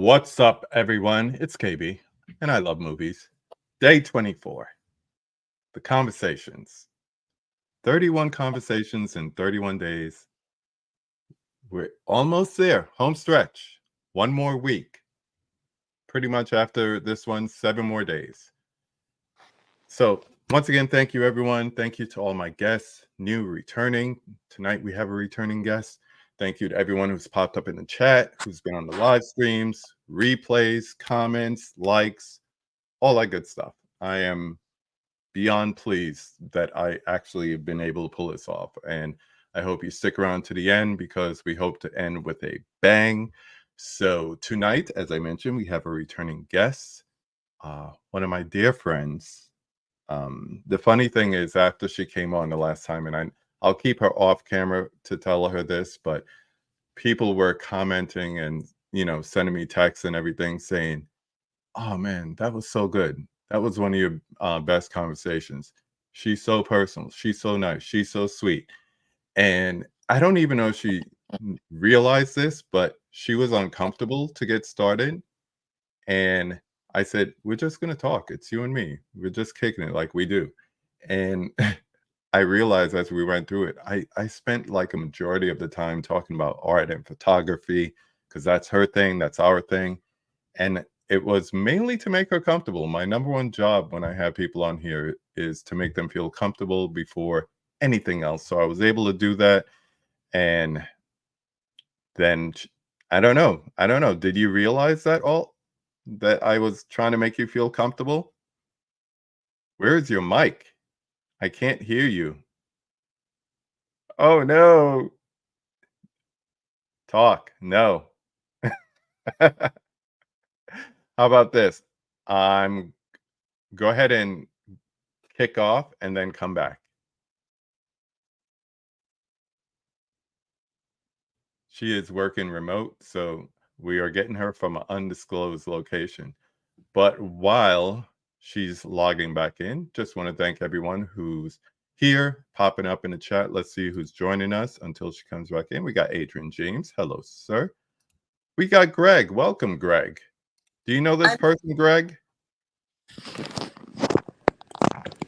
What's up, everyone? It's KB, and I love movies. Day 24. The conversations. 31 conversations in 31 days. We're almost there. Home stretch. One more week. Pretty much after this one, 7 more days. So, once again, thank you, everyone. Thank you to all my guests, new, returning. Tonight, we have a returning guest. Thank you to everyone who's popped up in the chat, who's been on the live streams, replays, comments, likes, all that good stuff. I am beyond pleased that I actually have been able to pull this off. And I hope you stick around to the end because we hope to end with a bang. So tonight, as I mentioned, we have a returning guest, one of my dear friends. The funny thing is, after she came on the last time, and I'll keep her off camera to tell her this, but people were commenting and, sending me texts and everything saying, "Oh man, that was so good. That was one of your best conversations. She's so personal. She's so nice. She's so sweet." And I don't even know if she realized this, but she was uncomfortable to get started. And I said, "We're just going to talk. It's you and me. We're just kicking it like we do." And I realized as we went through it, I spent like a majority of the time talking about art and photography because that's her thing. That's our thing. And it was mainly to make her comfortable. My number one job when I have people on here is to make them feel comfortable before anything else. So I was able to do that. And then I don't know. I don't know. Did you realize that I was trying to make you feel comfortable? Where is your mic? I can't hear you. Oh no. Talk. No. How about this? Go ahead and kick off and then come back. She is working remote, so we are getting her from an undisclosed location. But while she's logging back in, just want to thank everyone who's here, popping up in the chat. Let's see who's joining us until she comes back in. We got Adrian James. Hello, sir. We got Greg. Welcome, Greg. Do you know this person, Greg?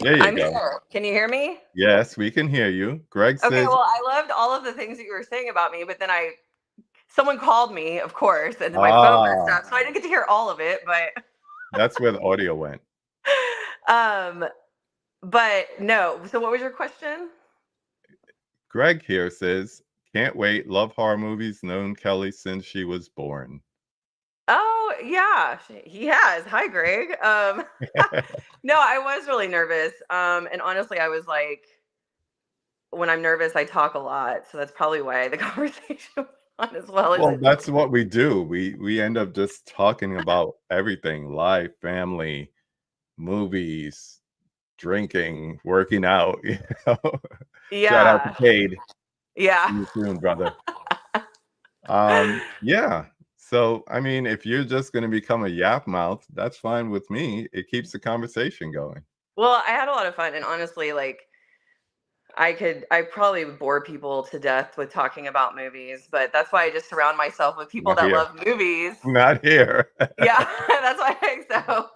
There you go. Here. Can you hear me? Yes, we can hear you. Greg says. Okay, well, I loved all of the things that you were saying about me, but then someone called me, of course, and then my phone messed up, so I didn't get to hear all of it, but that's where the audio went. But no. So what was your question? Greg here says, "Can't wait. Love horror movies. Known Kelly since she was born." Oh yeah, he has. Hi, Greg. No, I was really nervous. And honestly, I was like, when I'm nervous, I talk a lot, so that's probably why the conversation went on as well. Well, that's what we do. We end up just talking about everything: life, family, movies, drinking, working out. Yeah. Shout out to Cade. Yeah. See you soon, brother. Yeah. So, I mean, if you're just going to become a yap mouth, that's fine with me. It keeps the conversation going. Well, I had a lot of fun, and honestly, like, I probably bore people to death with talking about movies, but that's why I just surround myself with people that love movies. Not here. Yeah, that's why I think so.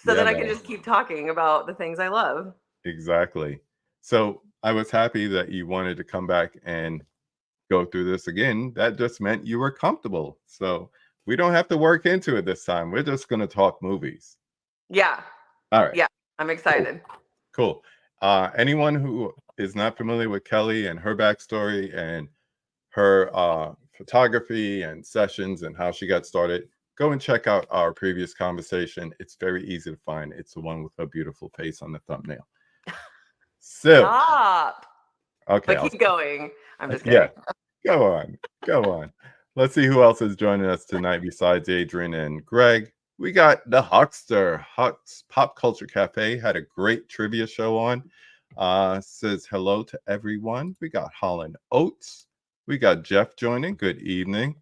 So then I can just keep talking about the things I love. Exactly. So I was happy that you wanted to come back and go through this again. That just meant you were comfortable. So we don't have to work into it this time. We're just going to talk movies. Yeah. All right. Yeah, I'm excited. Cool. Anyone who is not familiar with Kelly and her backstory and her photography and sessions and how she got started, go and check out our previous conversation. It's very easy to find. It's the one with her beautiful face on the thumbnail. So, stop. Okay, but keep going. I'm just kidding. Yeah, go on. Let's see who else is joining us tonight besides Adrian and Greg. We got the Huckster. Huck's Pop Culture Cafe had a great trivia show on. Says hello to everyone. We got Holland Oates. We got Jeff joining. Good evening.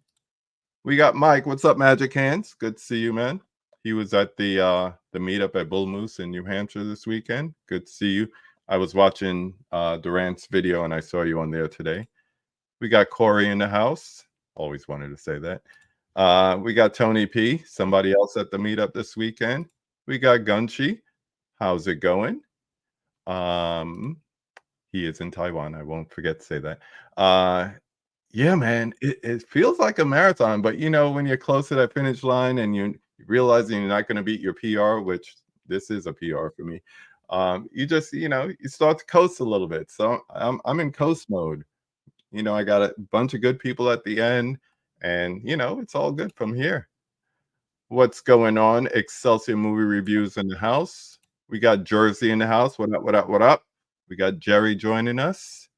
We got Mike. What's up, Magic Hands? Good to see you, man. He was at the meetup at Bull Moose in New Hampshire this weekend. Good to see you. I was watching Durant's video and I saw you on there today. We got Corey in the house. Always wanted to say that. We got Tony P, somebody else at the meetup this weekend. We got Gunchi. How's it going? He is in Taiwan. I won't forget to say that. Yeah, man, it feels like a marathon, but you know, when you're close to that finish line and you're realizing you're not going to beat your PR, which this is a PR for me, you just, you know, you start to coast a little bit. So I'm in coast mode. You know, I got a bunch of good people at the end, and you know, it's all good from here. What's going on? Excelsior movie reviews in the house. We got Jersey in the house. What up? What up? What up? We got Jerry joining us.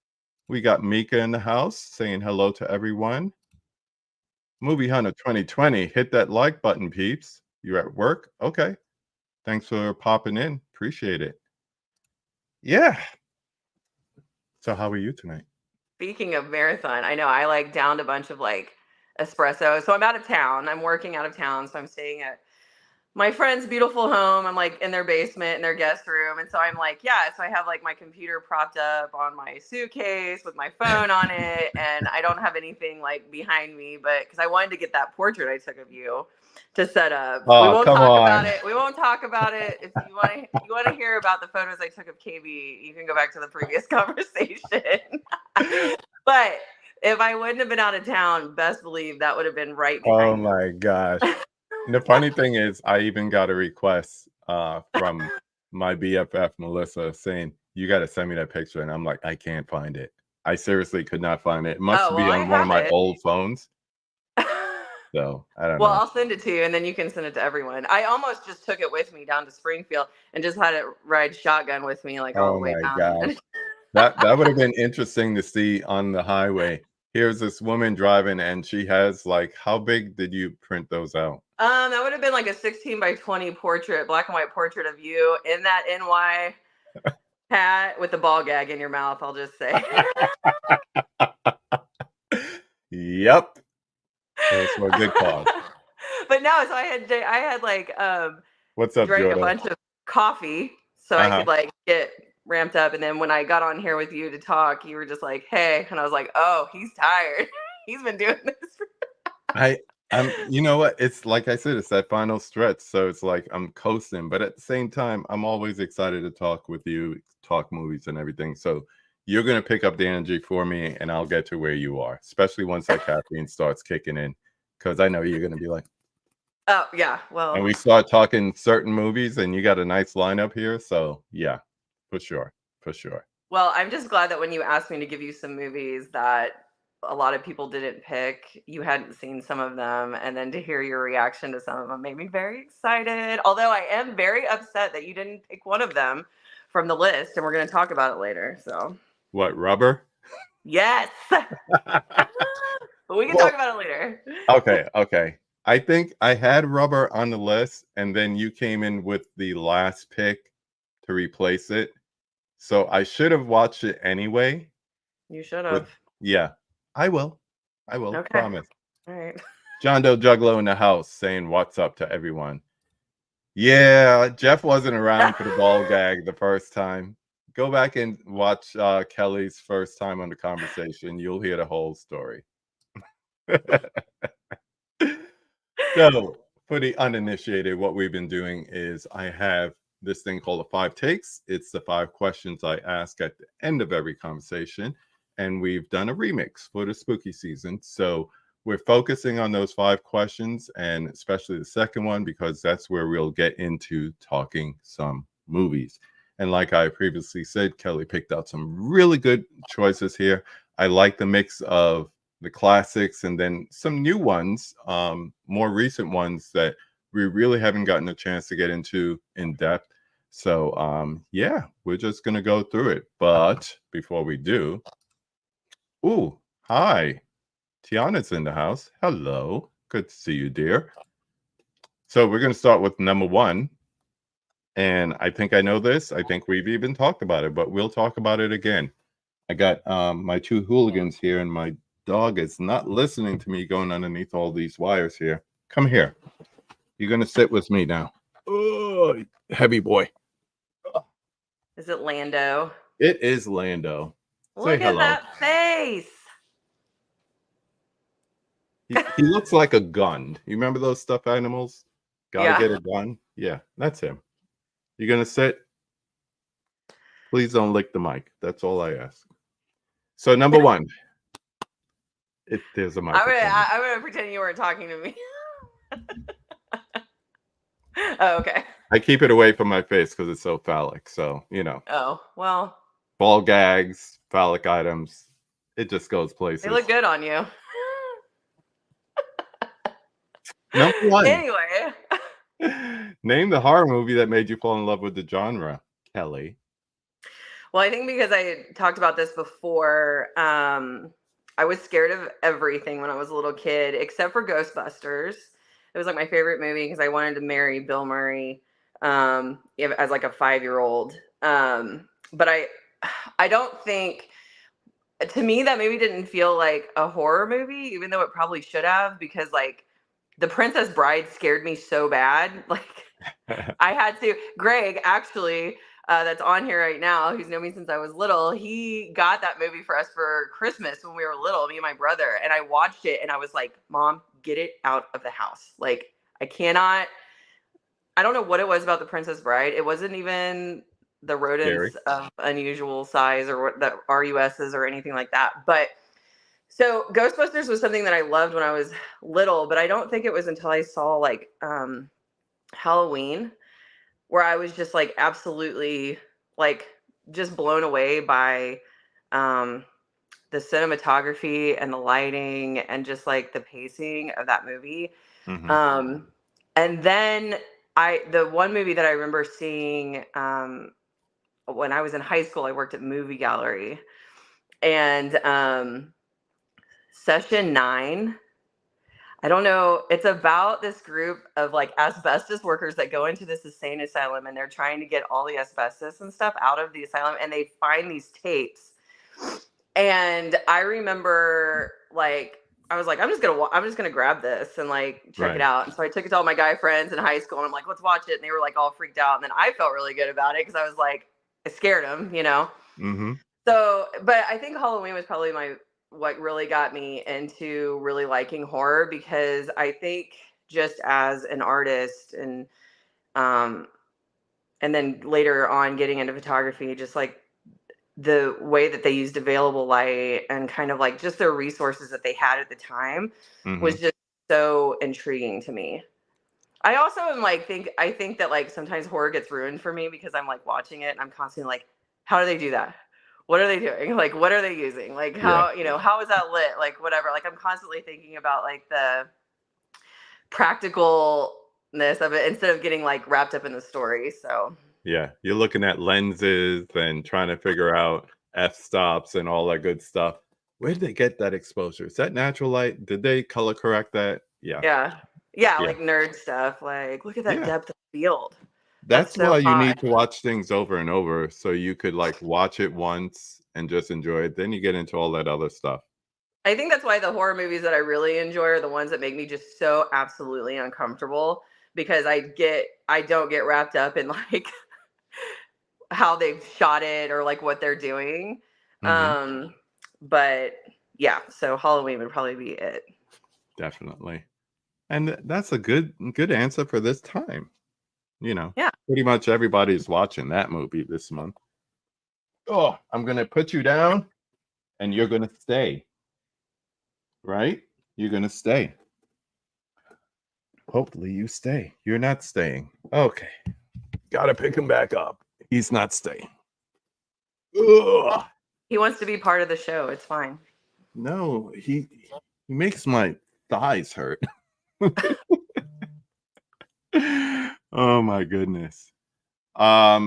We got Mika in the house saying hello to everyone. Movie Hunter 2020. Hit that like button, peeps. You at work? Okay. Thanks for popping in. Appreciate it. Yeah. So how are you tonight? Speaking of marathon, I know I like downed a bunch of like espresso. So I'm out of town. I'm working out of town. So I'm staying at my friend's beautiful home. I'm like in their basement in their guest room. And so I'm like, yeah. So I have like my computer propped up on my suitcase with my phone on it. And I don't have anything like behind me, but because I wanted to get that portrait I took of you to set up. We Oh, won't come talk on. about it. We won't talk about it. If you want to hear about the photos I took of KB, you can go back to the previous conversation. But if I wouldn't have been out of town, best believe that would have been right Oh behind my gosh. The funny thing is, I even got a request from my BFF Melissa saying, "You got to send me that picture," and I'm like, "I can't find it. I seriously could not find it. It must Oh, be well, I on one of have my it. old phones." So I don't Well, know. I'll send it to you and then you can send it to everyone. I almost just took it with me down to Springfield and just had it ride shotgun with me like all Oh the way my down. gosh, that would have been interesting to see on the highway. Here's this woman driving, and she has like, how big did you print those out? That would have been like a 16 by 20 portrait, black and white portrait of you in that NY hat with the ball gag in your mouth, I'll just say. Yep, it was for a good cause. But no, so I had like What's up, drank a Jordan? bunch of coffee so I could like get ramped up. And then when I got on here with you to talk, you were just like, "Hey," and I was like, "Oh, he's tired. He's been doing this." I'm you know what? It's like I said, it's that final stretch. So it's like I'm coasting, but at the same time, I'm always excited to talk with you, talk movies and everything. So you're gonna pick up the energy for me and I'll get to where you are, especially once that caffeine starts kicking in. Cause I know you're gonna be like, Oh yeah, well, and we start talking certain movies and you got a nice lineup here. So yeah, for sure. For sure. well, I'm just glad that when you asked me to give you some movies that a lot of people didn't pick, you hadn't seen some of them, and then to hear your reaction to some of them made me very excited. Although I am very upset that you didn't pick one of them from the list, and we're going to talk about it later. So, What, rubber? yes, but we can Well, talk about it later. okay. I think I had rubber on the list, and then you came in with the last pick to replace it. So I should have watched it anyway. You should But have. yeah, I will. I will. Okay. Promise. All right. John Doe Juggalo in the house saying what's up to everyone. Yeah, Jeff wasn't around for the ball gag the first time. Go back and watch Kelly's first time on the conversation. You'll hear the whole story. So, for the uninitiated, what we've been doing is I have this thing called the 5 takes. It's the 5 questions I ask at the end of every conversation. And we've done a remix for the spooky season. So, we're focusing on those 5 questions and especially the second one because that's where we'll get into talking some movies. And like I previously said, Kelly picked out some really good choices here. I like the mix of the classics and then some new ones, more recent ones that we really haven't gotten a chance to get into in depth. So yeah, we're just gonna go through it. But before we do, ooh, hi, Tiana's in the house. Hello, good to see you, dear. So we're gonna start with number 1. And I think I know this. I think we've even talked about it, but we'll talk about it again. I got my 2 hooligans here, and my dog is not listening to me going underneath all these wires here. Come here. You're going to sit with me now. Oh, heavy boy. Is it Lando? It is Lando. Say Look at hello. that face. He looks like a gun. You remember those stuffed animals? Gotta Yeah. get a gun? Yeah, that's him. You gonna sit? Please don't lick the mic. That's all I ask. So number 1, there's a microphone. I'm gonna pretend you weren't talking to me. Oh, okay. I keep it away from my face because it's so phallic. So, Oh, well, ball gags, phallic items, it just goes they places. look good on you. Number 1, Anyway, name the horror movie that made you fall in love with the genre, Kelly. well, I think because I talked about this before, I was scared of everything when I was a little kid, except for Ghostbusters. It was like my favorite movie because I wanted to marry Bill Murray as like a 5-year-old. But I don't think, to me, that movie didn't feel like a horror movie, even though it probably should have, because like the Princess Bride scared me so bad. Like I had to. Greg, actually, that's on here right now, who's known me since I was little, he got that movie for us for Christmas when we were little, me and my brother. And I watched it and I was like, Mom, get it out of the house. Like, I cannot. I don't know what it was about the Princess Bride. It wasn't even the Scary. rodents of unusual size or what the RUSs or anything like that. But so Ghostbusters was something that I loved when I was little, but I don't think it was until I saw like Halloween where I was just like absolutely like just blown away by um the cinematography and the lighting and just like the pacing of that movie. Hmm. Um and then the one movie that I remember seeing when I was in high school, I worked at movie gallery, and Session 9, I don't know. It's about this group of like asbestos workers that go into this insane asylum and they're trying to get all the asbestos and stuff out of the asylum, and they find these tapes. And I remember like I was like, I'm just gonna grab this and like check it Right. out. And so I took it to all my guy friends in high school and I'm like, let's watch it. And they were like all freaked out. And then I felt really good about it because I was like, I scared them, you know? Hmm. So, but I think Halloween was probably what really got me into really liking horror, because I think just as an artist um and then later on getting into photography, just like the way that they used available light and kind of like just their resources that they had at the time Hmm. was just so intriguing to me. I also am like I think that like sometimes horror gets ruined for me because I'm like watching it and I'm constantly like, how do they do that? What are they doing? Like, what are they using? Like, Yeah. how is that lit? Like, whatever. Like, I'm constantly thinking about like the practicalness of it instead of getting like wrapped up in the story. So, Yeah. You're looking at lenses and trying to figure out f-stops and all that good stuff. Where did they get that exposure? Is that natural light? Did they color correct that? Yeah. yeah. Yeah. Yeah. Like nerd stuff. Like, look at that Yeah. depth of field. That's That's so why you hot. need to watch things over and over so you could like watch it once and just enjoy it. Then you get into all that other stuff. I think that's why the horror movies that I really enjoy are the ones that make me just so absolutely uncomfortable, because I don't get wrapped up in like how they've shot it or like what they're doing. Hmm. But yeah, so Halloween would probably be it. Definitely. And that's a good answer for this time. Yeah. Pretty much everybody's watching that movie this month. Oh, I'm gonna put you down and you're gonna stay, right? You're gonna stay. Hopefully you stay. You're not staying. Okay. Gotta pick him back up. He's not staying. Ugh. He wants to be part of the show. It's fine. No, he makes my thighs hurt. Oh my goodness. All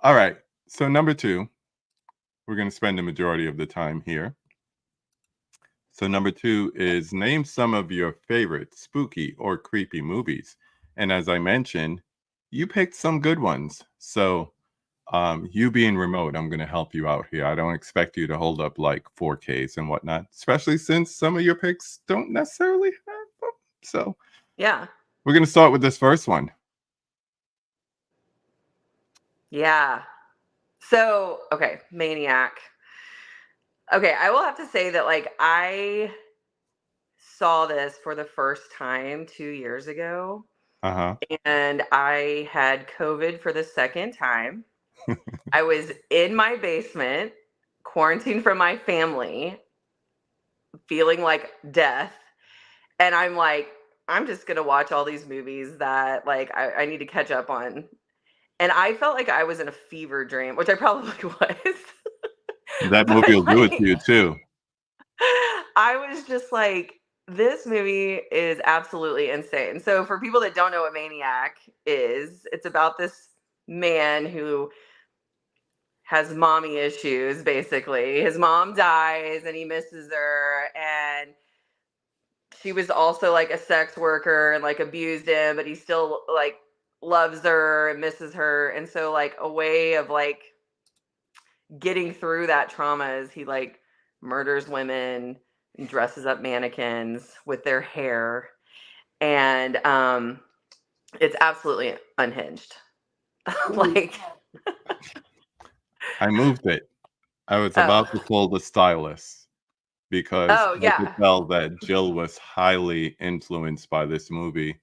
right. So number 2, we're gonna spend the majority of the time here. So number 2 is name some of your favorite spooky or creepy movies. And as I mentioned, you picked some good ones. So you being remote, I'm going to help you out here. I don't expect you to hold up like 4Ks and whatnot, especially since some of your picks don't necessarily have them. So Yeah. we're going to start with this first one. Yeah. So, okay, Maniac. Okay, I will have to say that like I saw this for the first time 2 years ago, Uh-huh. and I had COVID for the second time. I was in my basement, quarantined from my family, feeling like death, and I'm like, "I'm just gonna watch all these movies that, like, I need to catch up on." And I felt like I was in a fever dream, which I probably was. That movie But, will do it to like, you too. I was just like, this movie is absolutely insane. So for people that don't know what Maniac is, it's about this man who has mommy issues basically. His mom dies and he misses her, and she was also like a sex worker and like abused him, but he still like loves her and misses her. And so like a way of like getting through that trauma is he like murders women and dresses up mannequins with their hair, and it's absolutely unhinged. Like, I moved it. I was oh, about to pull the stylus because oh I could yeah, tell that Jill was highly influenced by this movie.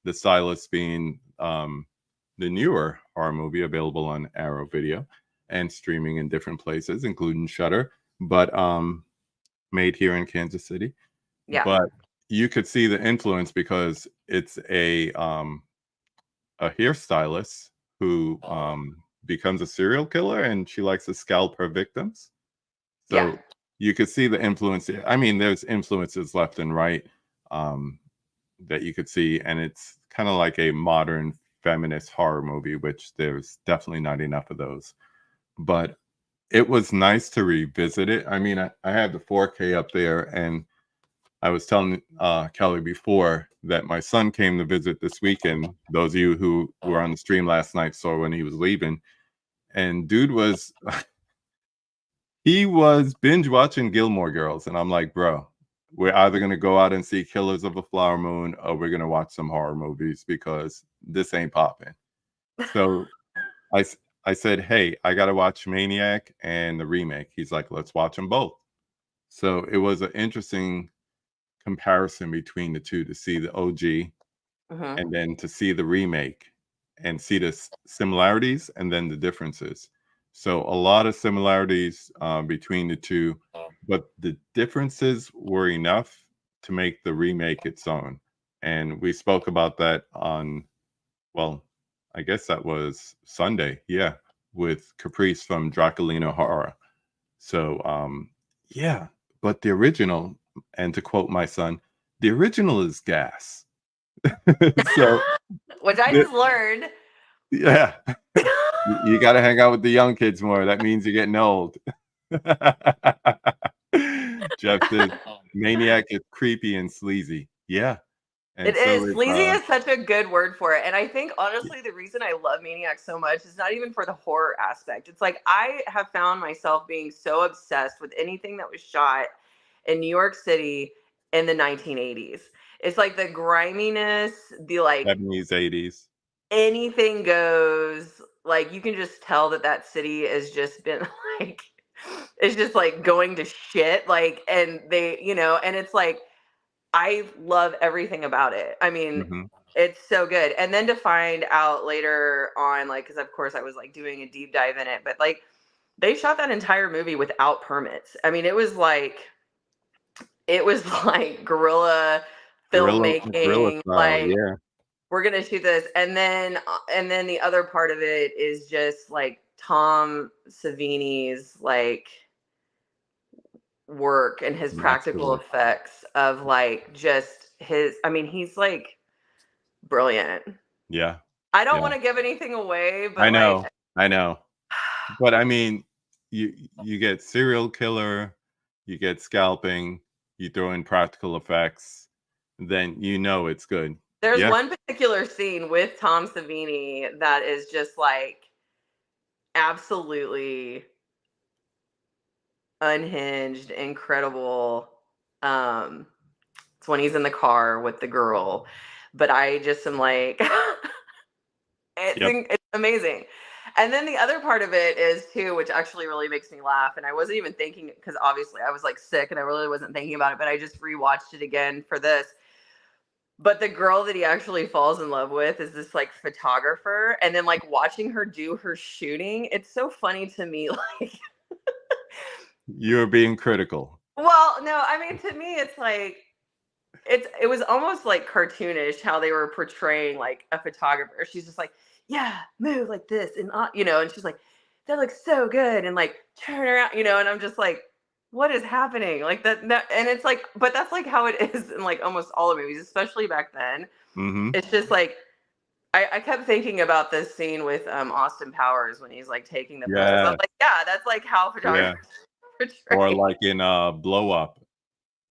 The stylus being the newer horror movie available on Arrow Video and streaming in different places, including Shutter, but made here in Kansas City. yeah, But you could see the influence because it's a hairstylist who becomes a serial killer and she likes to scalp her victims. yeah. So you could see the influence. I mean, there's influences left and right that you could see, and it's kind of like a modern feminist horror movie, which there's definitely not enough of those. But it was nice to revisit it. I mean, I have the 4K up there, and I was telling Kelly before that my son came to visit this weekend. Those of you who were on the stream last night saw when he was leaving, and dude was he was binge watching Gilmore Girls, and I'm like, bro, we're either gonna go out and see Killers of the Flower Moon, or we're gonna watch some horror movies because this ain't popping. So I s- I said, hey, I gotta watch Maniac and the remake. He's like, let's watch them both. So it was an interesting comparison between the two to see the OG Hmm. and then to see the remake and see the similarities and then the differences. So a lot of similarities between the two, but the differences were enough to make the remake its own. And we spoke about that on, well, I guess that was Sunday, yeah, with Caprice from Draculino Horror. So yeah, but the original, and to quote my son, the original is gas. So Which I the, just learned. yeah, you got to hang out with the young kids more. That means you're getting old. Jeff says Maniac is creepy and sleazy. Yeah, and It so is. is Sleazy is such a good word for it. And I think honestly, the reason I love Maniac so much is not even for the horror aspect. It's like I have found myself being so obsessed with anything that was shot in New York City in the 1980s. It's like the griminess, the like 70s, 80s. anything goes. Like you can just tell that that city has just been like, it's just like going to shit. Like, and they, and it's like, I love everything about it. I mean, Hmm. it's so good. And then to find out later on, like, because of course I was like doing a deep dive in it, but like they shot that entire movie without permits. I mean, it was like guerrilla Guerrilla filmmaking. style. Like Yeah. we're gonna shoot this, and then the other part of it is just like Tom Savini's like work and his practical Masterwork. effects of like just his. I mean, he's like brilliant. Yeah. I don't Yeah. want to give anything away, I but like, know. I know. But I mean, you get serial killer, you get scalping, you throw in practical effects, then you know it's good. there's Yeah. one particular scene with Tom Savini that is just like absolutely unhinged, incredible. Um, it's when he's in the car with the girl, but I just am like, Yep. it's amazing. And then the other part of it is too, which actually really makes me laugh. And I wasn't even thinking because obviously I was like sick and I really wasn't thinking about it, but I just rewatched it again for this. But the girl that he actually falls in love with is this like photographer. And then like watching her do her shooting, it's so funny to me. Like, You're being critical. well, no, I mean, to me, it's like, it was almost like cartoonish how they were portraying like a photographer. She's just like, yeah, move like this, and and she's like, that looks so good, and like turn around, and I'm just like, what is happening? Like that, and it's like, but that's like how it is in like almost all the movies, especially back then. Mm-hmm. It's just like I kept thinking about this scene with Austin Powers when he's like taking the photos. I'm Yeah, like, yeah, that's like how yeah. photographers Or portray. like in Blow Up,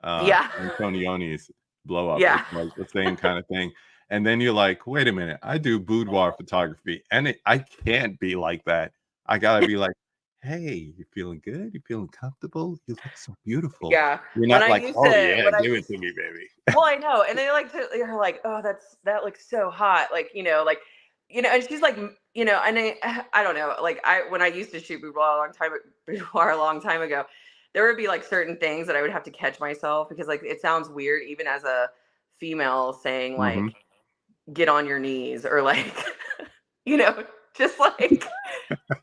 Yeah, Antonioni's Blow Up. yeah. It's like the same kind of thing. And then you're like, wait a minute, I do boudoir photography, and I can't be like that. I gotta be like, hey, you feeling good? You feeling comfortable? You look so beautiful. Yeah. You're When not I like, used oh to yeah, when I give it used to me, baby. well, I know. And they like to they're like, "Oh, that looks so hot." Like, and she's like, and I don't know. Like when I used to shoot boudoir a long time ago, there would be like certain things that I would have to catch myself because like it sounds weird even as a female saying Hmm. like get on your knees or like you know, just like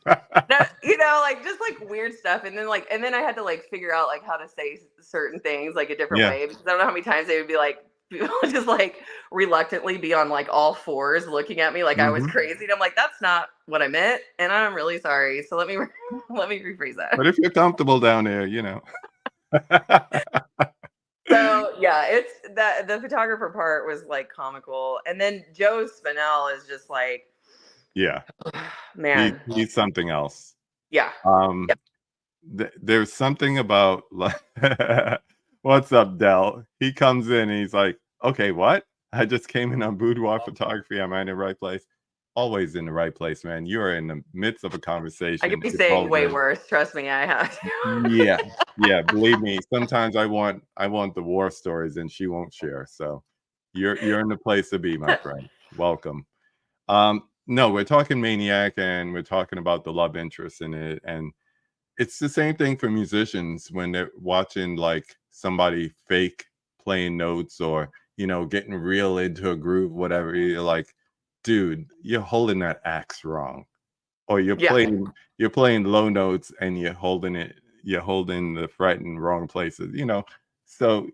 no, like just like weird stuff, and then I had to like figure out like how to say certain things like a different Yeah. way because I don't know how many times they would be like people would just like reluctantly be on like all fours looking at me like I was Hmm. crazy, and I'm like that's not what I meant, and I'm really sorry. So let me let me rephrase that. But if you're comfortable down there, So yeah, it's that the photographer part was like comical, and then Joe Spinell is just like yeah, man, he's something else. yeah, Um, there's something about like, what's up, Dell? He comes in and he's like, okay, what? I just came in on boudoir photography. Am I in the right place? Always in the right place, man. You are in the midst of a I could conversation. be It's all saying way good. worse. Trust me, I have. Yeah, yeah. Believe me, sometimes I want the war stories, and she won't share. So you're in the place to be, my friend. Welcome. No, we're talking Maniac, and we're talking about the love interest in it, and it's the same thing for musicians when they're watching like somebody fake playing notes or getting real into a groove, whatever. You're like, dude, you're holding that axe wrong, or you're Yeah. playing low notes and you're holding the fret in wrong places. So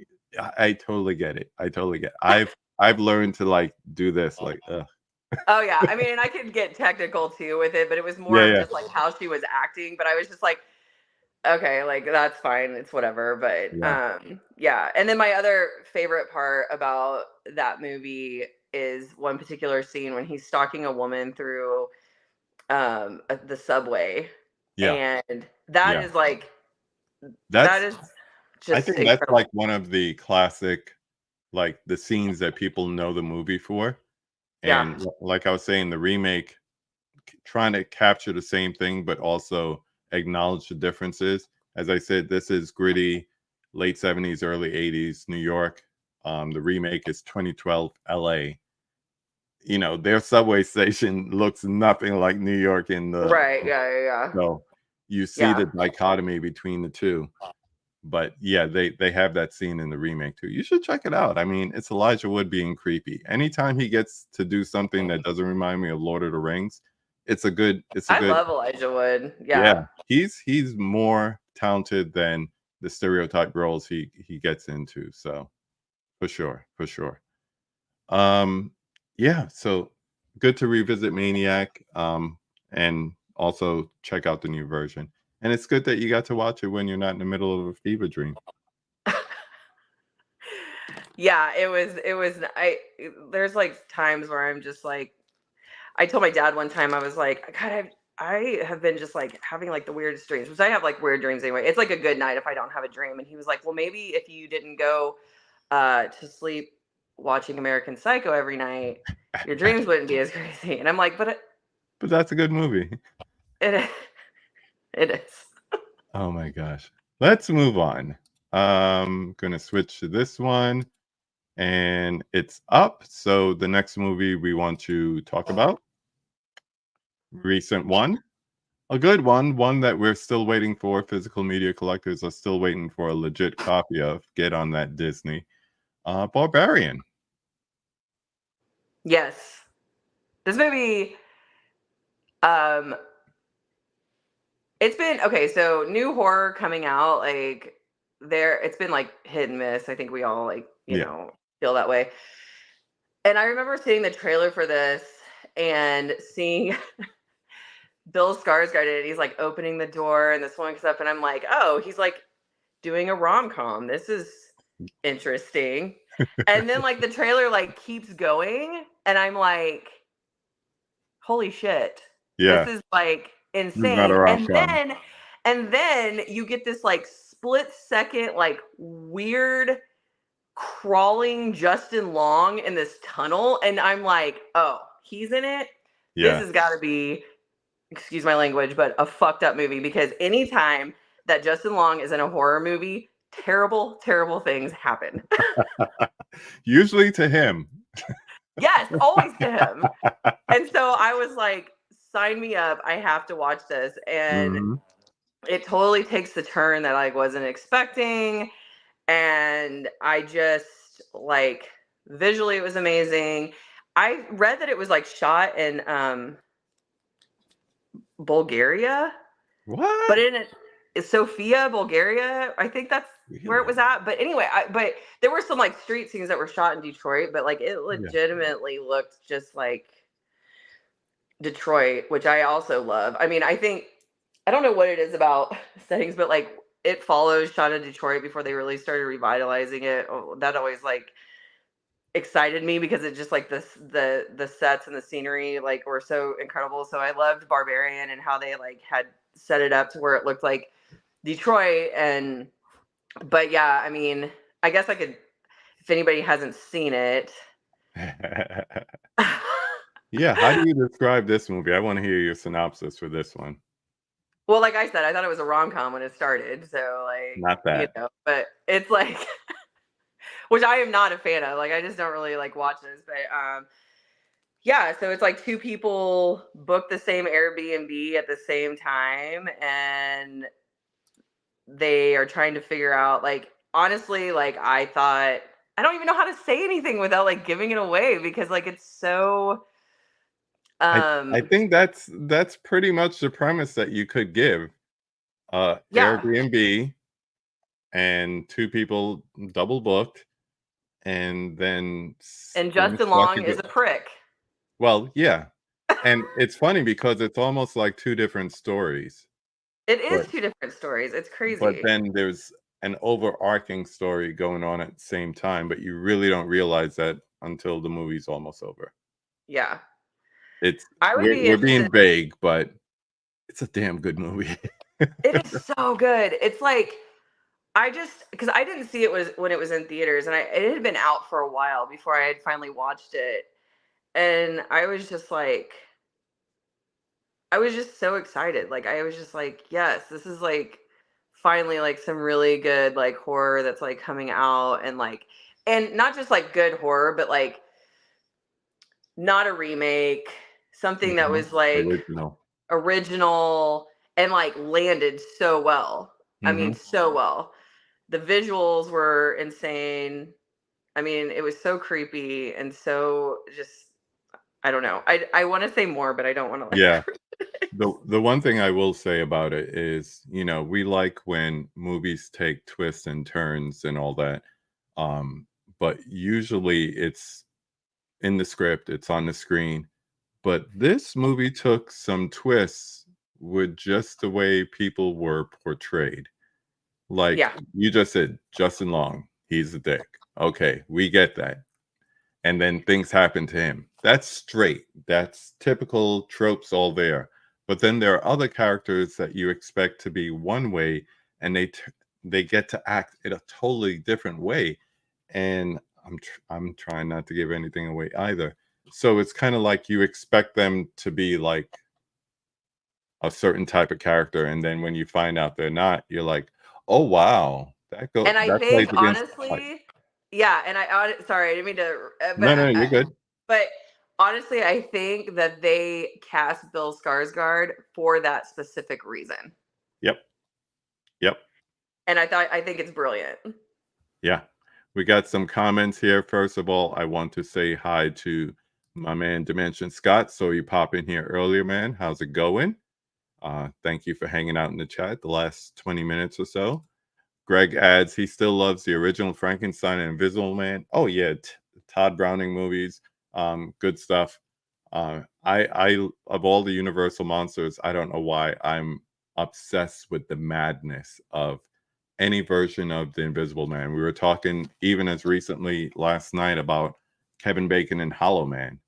I totally get it. I totally get it. I've learned to like do this, like, Oh yeah. I mean, and I could get technical too with it, but it was more yeah, of yeah, just like how she was acting. But I was just like, okay, like that's fine. It's whatever. But yeah, yeah. And then my other favorite part about that movie is one particular scene when he's stalking a woman through the subway. yeah, And that yeah. is like that That's is I just think that's incredible. like one of the classic, like the scenes that people know the movie for. Yeah. And like I was saying, the remake trying to capture the same thing, but also acknowledge the differences. As I said, this is gritty, late 70s, early 80s, New York. The remake is 2012 LA. Their subway station looks nothing like New York in the Right. Yeah. Yeah. Yeah. so you see Yeah. the dichotomy between the two. But yeah, they have that scene in the remake too. You should check it out. I mean, it's Elijah Wood being creepy. Anytime he gets to do something that doesn't remind me of Lord of the Rings, it's a I good love Elijah Wood. yeah. Yeah. He's more talented than the stereotype roles he gets into. So for sure, for sure. Um yeah, so good to revisit Maniac, and also check out the new version. And it's good that you got to watch it when you're not in the middle of a fever dream. Yeah, it was there's like times where I'm just like I told my dad one time I was like, God, I have been just like having like the weirdest dreams, which I have like weird dreams anyway. It's like a good night if I don't have a dream. And he was like, well, maybe if you didn't go to sleep watching American Psycho every night, your dreams wouldn't be as crazy. And I'm like, but But that's a good movie. it it is. Oh my gosh. Let's move on. Gonna switch to this one, and it's up. So the next movie we want to talk about, recent one. A good one that we're still waiting for. Physical media collectors are still waiting for a legit copy of. Get on that, Disney. Barbarian. Yes. This movie, um, it's been okay. So new horror coming out, like it's been like hit and miss. I think we all like, Yeah. feel that way. And I remember seeing the trailer for this and seeing Bill Skarsgård in it. He's like opening the door and this woman comes up and I'm like, oh, he's like doing a rom-com. This is interesting. And then like the trailer like keeps going and I'm like, holy shit. Yeah. This is like This is not a insane. rom-com. And then you get this like split second like weird crawling Justin Long in this tunnel and I'm like, "Oh, he's in it. This Yeah. has got to be, excuse my language, but a fucked up movie because anytime that Justin Long is in a horror movie, terrible, terrible things happen." Usually to him. Yes, always to him. And so I was like, sign me up. I have to watch this. And Mhm. it totally takes the turn that I wasn't expecting. And I just like visually it was amazing. I read that it was like shot in Bulgaria, What? but in Sofia, Bulgaria. I think that's where it was Really? at. But anyway, but there were some like street scenes that were shot in Detroit, but like it Yeah. legitimately looked just like Detroit, which I also love. I mean, I don't know what it is about settings, but like It Follows shot in Detroit before they really started revitalizing it. Oh, that always like excited me because it just like the sets and the scenery like were so incredible. So I loved Barbarian and how they like had set it up to where it looked like Detroit. And but yeah, I mean, I guess I could, if anybody hasn't seen it. Yeah, how do you describe this movie? I want to hear your synopsis for this one. Well, like I said, I thought it was a rom-com when it started. So like, Not that. but it's like which I am not a fan of. Like I just don't really like watch this. But yeah, so it's like two people book the same Airbnb at the same time and they are trying to figure out like honestly, like I thought I don't even know how to say anything without like giving it away because like it's so I think that's pretty much the premise that you could give. yeah. Airbnb and two people double booked, and then And things Justin start Long to is go. a prick. Well, yeah, and it's funny because it's almost like two different stories, It is but two different stories. It's but crazy. then there's an overarching story going on at the same time, but you really don't realize that until the movie's almost over. Yeah. It's I would be we're being interested. vague, but it's a damn good movie. It is so good. It's like I just because I didn't see it was when it was in theaters, and it had been out for a while before I had finally watched it, and I was just so excited. Like I was just like, yes, this is like finally like some really good like horror that's like coming out, and not just like good horror, but like not a remake, something that Mhm. was like Original. original and like landed so well. I mean, Mhm. so well. The visuals were insane. I mean, it was so creepy and so just I don't know. I want to say more, but I don't want to like Yeah. The one thing I will say about it is, we like when movies take twists and turns and all that. But usually it's in the script, it's on the screen. But this movie took some twists with just the way people were portrayed. Like yeah. you just said, Justin Long, he's a dick. Okay, we get that. And then things happen to him. That's straight. That's typical tropes all there. But then there are other characters that you expect to be one way, and they get to act in a totally different way. And I'm trying not to give anything away either. So it's kind of like you expect them to be like a certain type of character, and then when you find out they're not, you're like, oh wow, And I that plays think against the hype. honestly, yeah, and sorry, I didn't mean to No, no, you're good. but honestly, I think that they cast Bill Skarsgård for that specific reason. Yep. Yep. And I think it's brilliant. Yeah. We got some comments here. First of all, I want to say hi to my man Dimension Scott. So you pop in here earlier, man. How's it going? Thank you for hanging out in the chat the last 20 minutes or so. Greg adds he still loves the original Frankenstein and Invisible Man. Oh yeah, Todd Browning movies, good stuff. I of all the Universal monsters, I don't know why I'm obsessed with the madness of any version of the Invisible Man. We were talking even as recently last night about Kevin Bacon and Hollow Man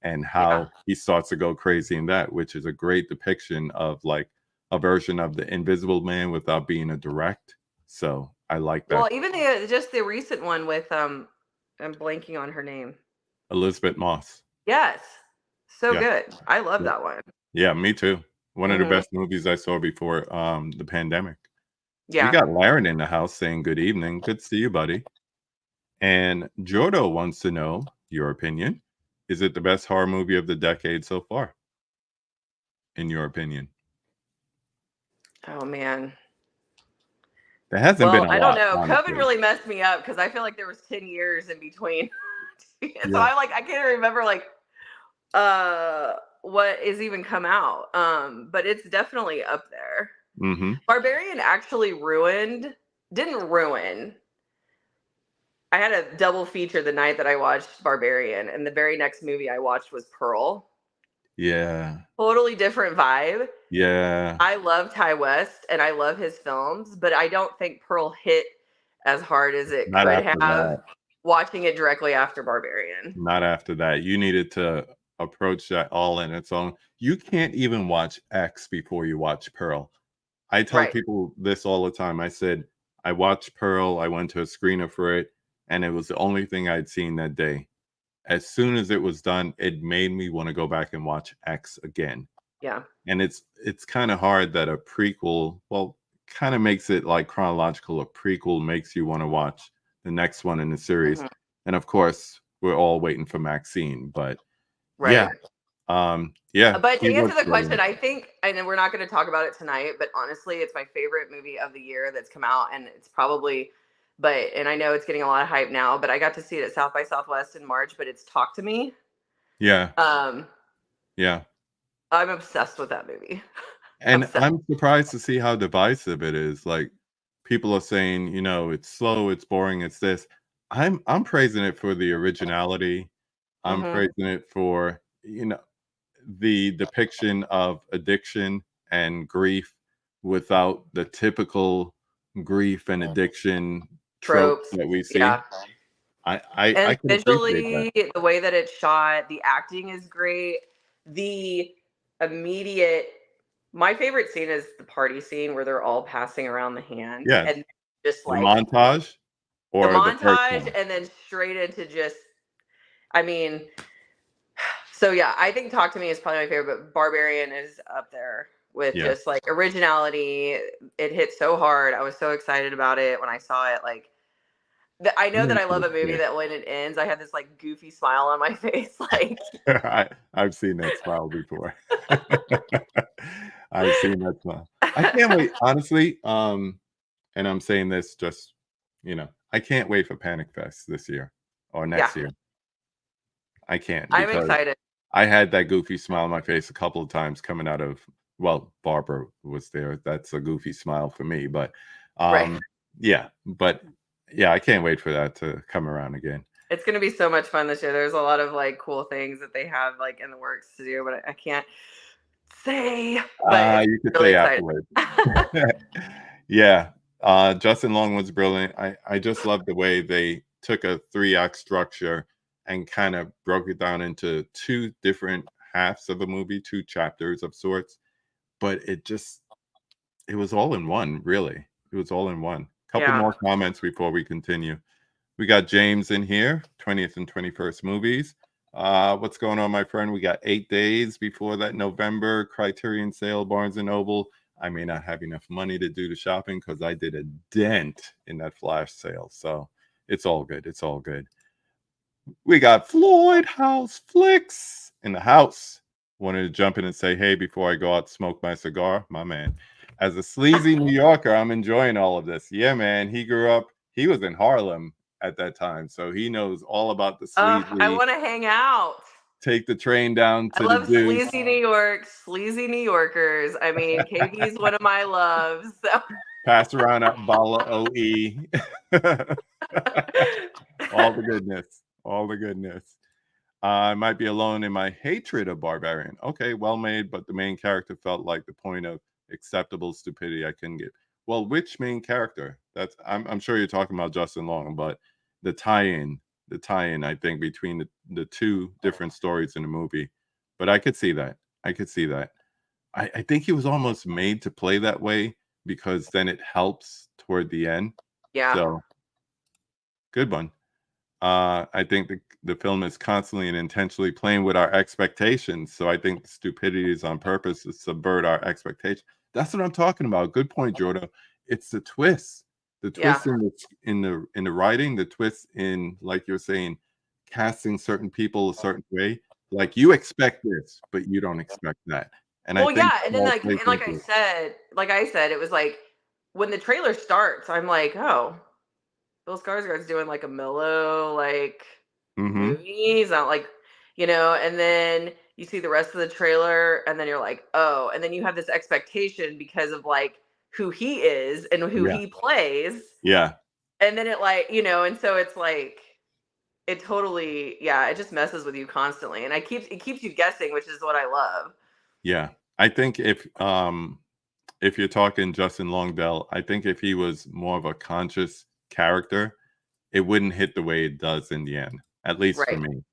and Yeah. how he starts to go crazy in that, which is a great depiction of like a version of the Invisible Man without being a direct. So I like that. Well, even just the recent one with I'm blanking on her name. Elizabeth Moss. Yes. So Yeah. good. I love Yeah. that one. Yeah, me too. One of the Mhm. best movies I saw before the pandemic. We Yeah. got Laren in the house saying good evening. Good to see you, buddy. And Jordo wants to know your opinion. Is it the best horror movie of the decade so far? In your opinion? Oh man. There hasn't been Well, a I don't lot, know. COVID honestly. really messed me up because I feel like there was 10 years in between. So Yeah. I'm like, I can't remember like what is even come out. But it's definitely up there. Mm-hmm. Barbarian actually didn't ruin. I had a double feature the night that I watched Barbarian, and the very next movie I watched was Pearl. Yeah. Totally different vibe. Yeah. I love Ty West and I love his films, but I don't think Pearl hit as hard as it Not could after have that. watching it directly after Barbarian. Not after that. You needed to approach that all in its own. You can't even watch X before you watch Pearl. I tell Right. people this all the time. I said, I watched Pearl, I went to a screener for it, and it was the only thing I'd seen that day. As soon as it was done, it made me want to go back and watch X again. Yeah. And it's kind of hard that a prequel, well, kind of makes it like chronological. A prequel makes you want to watch the next one in the series. Mhm. And of course, we're all waiting for Maxine, but yeah, Right. yeah, But he to was answer the question, brilliant. I think, and we're not going to talk about it tonight, but honestly, it's my favorite movie of the year that's come out. And it's probably, and I know it's getting a lot of hype now, but I got to see it at South by Southwest in March, but it's Talk to Me. Yeah, Um, yeah. I'm obsessed with that movie. And Obsessed. I'm surprised to see how divisive it is. Like people are saying, it's slow, it's boring, it's this. I'm praising it for the originality. I'm Hmm. praising it for, the depiction of addiction and grief without the typical grief and addiction tropes Tropes. that we see. Yeah. I And can appreciate that. visually, the way that it's shot, the acting is great. The immediate, my favorite scene is the party scene where they're all passing around the hand Yes. and just The like montage the or the first montage one. and then straight into just, I mean, so yeah, I think Talk to Me is probably my favorite, but Barbarian is up there with Yeah. just like originality. It hit so hard. I was so excited about it when I saw it. Like, I know that I love a movie that when it ends, I have this like goofy smile on my face. Like, I've seen that smile before. I've seen that smile. I can't wait, honestly. And I'm saying this just, I can't wait for Panic Fest this year or yeah, next year. I can't I'm because excited. I had that goofy smile on my face a couple of times coming out of, well, Barbara was there. That's a goofy smile for me, but Right. yeah, but yeah, I can't wait for that to come around again. It's going to be so much fun this year. There's a lot of like cool things that they have like in the works to do, but I can't say, but You could really say excited. afterwards. Yeah, Justin Long was brilliant. I just love the way they took a 3-act structure and kind of broke it down into 2 different halves of a movie, 2 chapters of sorts, but it was all in one, really. It was all in one. Couple Yeah. more comments before we continue. We got James in here, 20th and 21st movies. What's going on, my friend? We got 8 days before that November Criterion sale, Barnes and Noble. I may not have enough money to do the shopping because I did a dent in that flash sale. So it's all good. It's all good. We got Floyd House Flicks in the house. Wanted to jump in and say, hey, before I go out to smoke my cigar, my man. As a sleazy New Yorker, I'm enjoying all of this. Yeah, man. He grew up, he was in Harlem at that time. So he knows all about the I sleazy, want to hang out. take the train down I to the love deuce, sleazy New York, sleazy New Yorkers. I mean, KB's one of my loves. So. pass around a bottle of OE. All the goodness. All the goodness. I might be alone in my hatred of Barbarian. Okay, well made, but the main character felt like the point of acceptable stupidity I couldn't get. Well, which main character? That's I'm sure you're talking about Justin Long, but the tie-in, I think, between the two different stories in the movie. But I could see that. I could see that. I think he was almost made to play that way because then it helps toward the end. Yeah. So good one. I think the film is constantly and intentionally playing with our expectations. So I think stupidity is on purpose to subvert our expectations. That's what I'm talking about. Good point, Jordan. It's the twist, the Yeah. twist in the writing, the twist in, like you're saying, casting certain people a certain way. Like you expect this, but you don't expect that. And I Well, think yeah, and that then all plays like into it. I said, it was like when the trailer starts, I'm like, oh, Bill Skarsgård's doing like a mellow like Mm-hmm. movie. He's not like, and then you see the rest of the trailer, and then you're like, oh, and then you have this expectation because of like who he is and who Yeah. he plays, Yeah. and then it like, and so it's like it totally, yeah, it just messes with you constantly, and it keeps you guessing, which is what I love. Yeah. I think if you're talking Justin Longdale, I think if he was more of a conscious character, it wouldn't hit the way it does in the end, at least for Right. me.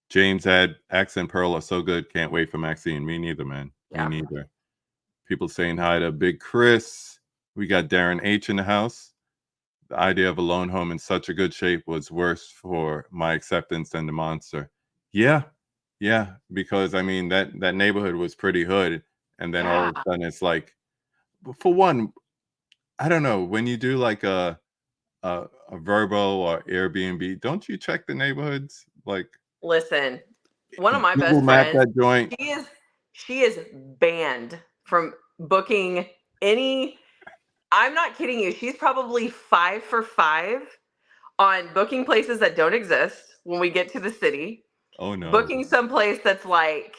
James had X and Pearl are so good. Can't wait for Maxine. Me neither, man. Me Yeah. neither. People saying hi to Big Chris. We got Darren H in the house. The idea of a lone home in such a good shape was worse for my acceptance than the monster. Yeah, yeah, because I mean that neighborhood was pretty hood, and then all Yeah. of a sudden it's like, for one, I don't know, when you do like a Verbo or Airbnb, don't you check the neighborhoods? Like Listen, one of my Google best Map friends, that joint. she is she is banned from booking any. I'm not kidding you. She's probably 5 for 5 on booking places that don't exist when we get to the city. Oh no. Booking someplace that's like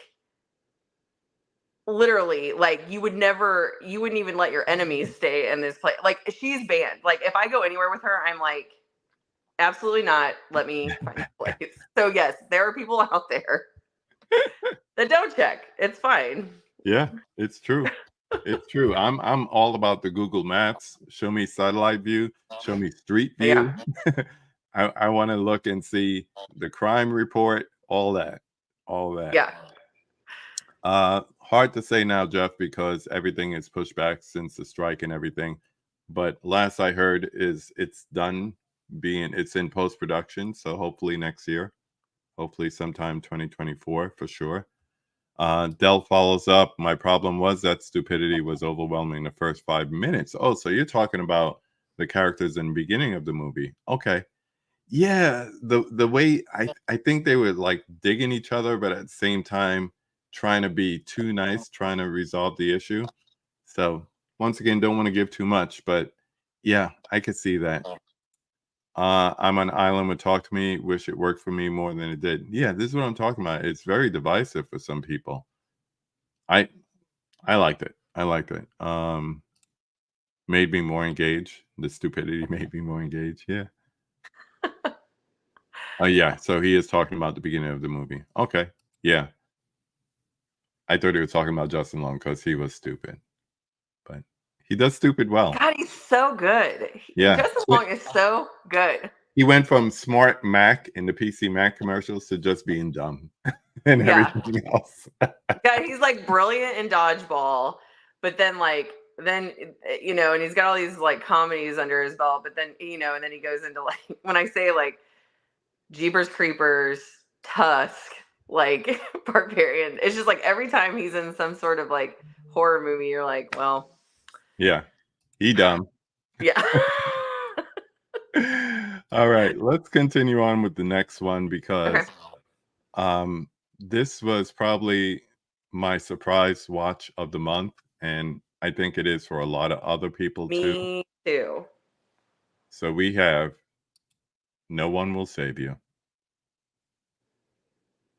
literally like you wouldn't even let your enemies stay in this place. Like she's banned. Like if I go anywhere with her, I'm like, absolutely not. Let me find a place. So yes, there are people out there that don't check. It's fine. Yeah, it's true. It's true. I'm all about the Google Maps. Show me satellite view, show me street Yeah. view. I want to look and see the crime report, all that. All that. Yeah. Hard to say now, Jeff, because everything is pushed back since the strike and everything. But last I heard is it's done it's in post production, so hopefully next year, hopefully sometime 2024 for sure. Dell follows up. My problem was that stupidity was overwhelming the first 5 minutes. Oh, so you're talking about the characters in the beginning of the movie? Okay, yeah. The way I think they were like digging each other, but at the same time trying to be too nice, trying to resolve the issue. So once again, don't want to give too much, but yeah, I could see that. I'm on island would talk to me. Wish it worked for me more than it did. Yeah, this is what I'm talking about. It's very divisive for some people. I I liked it. I liked it. Made me more engaged. The stupidity made me more engaged. Yeah. Yeah. So he is talking about the beginning of the movie. Okay. Yeah. I thought he was talking about Justin Long because he was stupid, but he does stupid well. God, he's so good. Yeah. Justin Long is so good. He went from smart Mac in the PC Mac commercials to just being dumb and Yeah. everything else. Yeah, he's like brilliant in dodgeball, but then and he's got all these like comedies under his belt, but then and then he goes into like when I say like Jeepers Creepers, Tusk, like Barbarian, it's just like every time he's in some sort of like horror movie, you're like, well, Yeah. He dumb. yeah. All right, let's continue on with the next one Okay. because this was probably my surprise watch of the month, and I think it is for a lot of other people too. Me too. So we have No One Will Save You.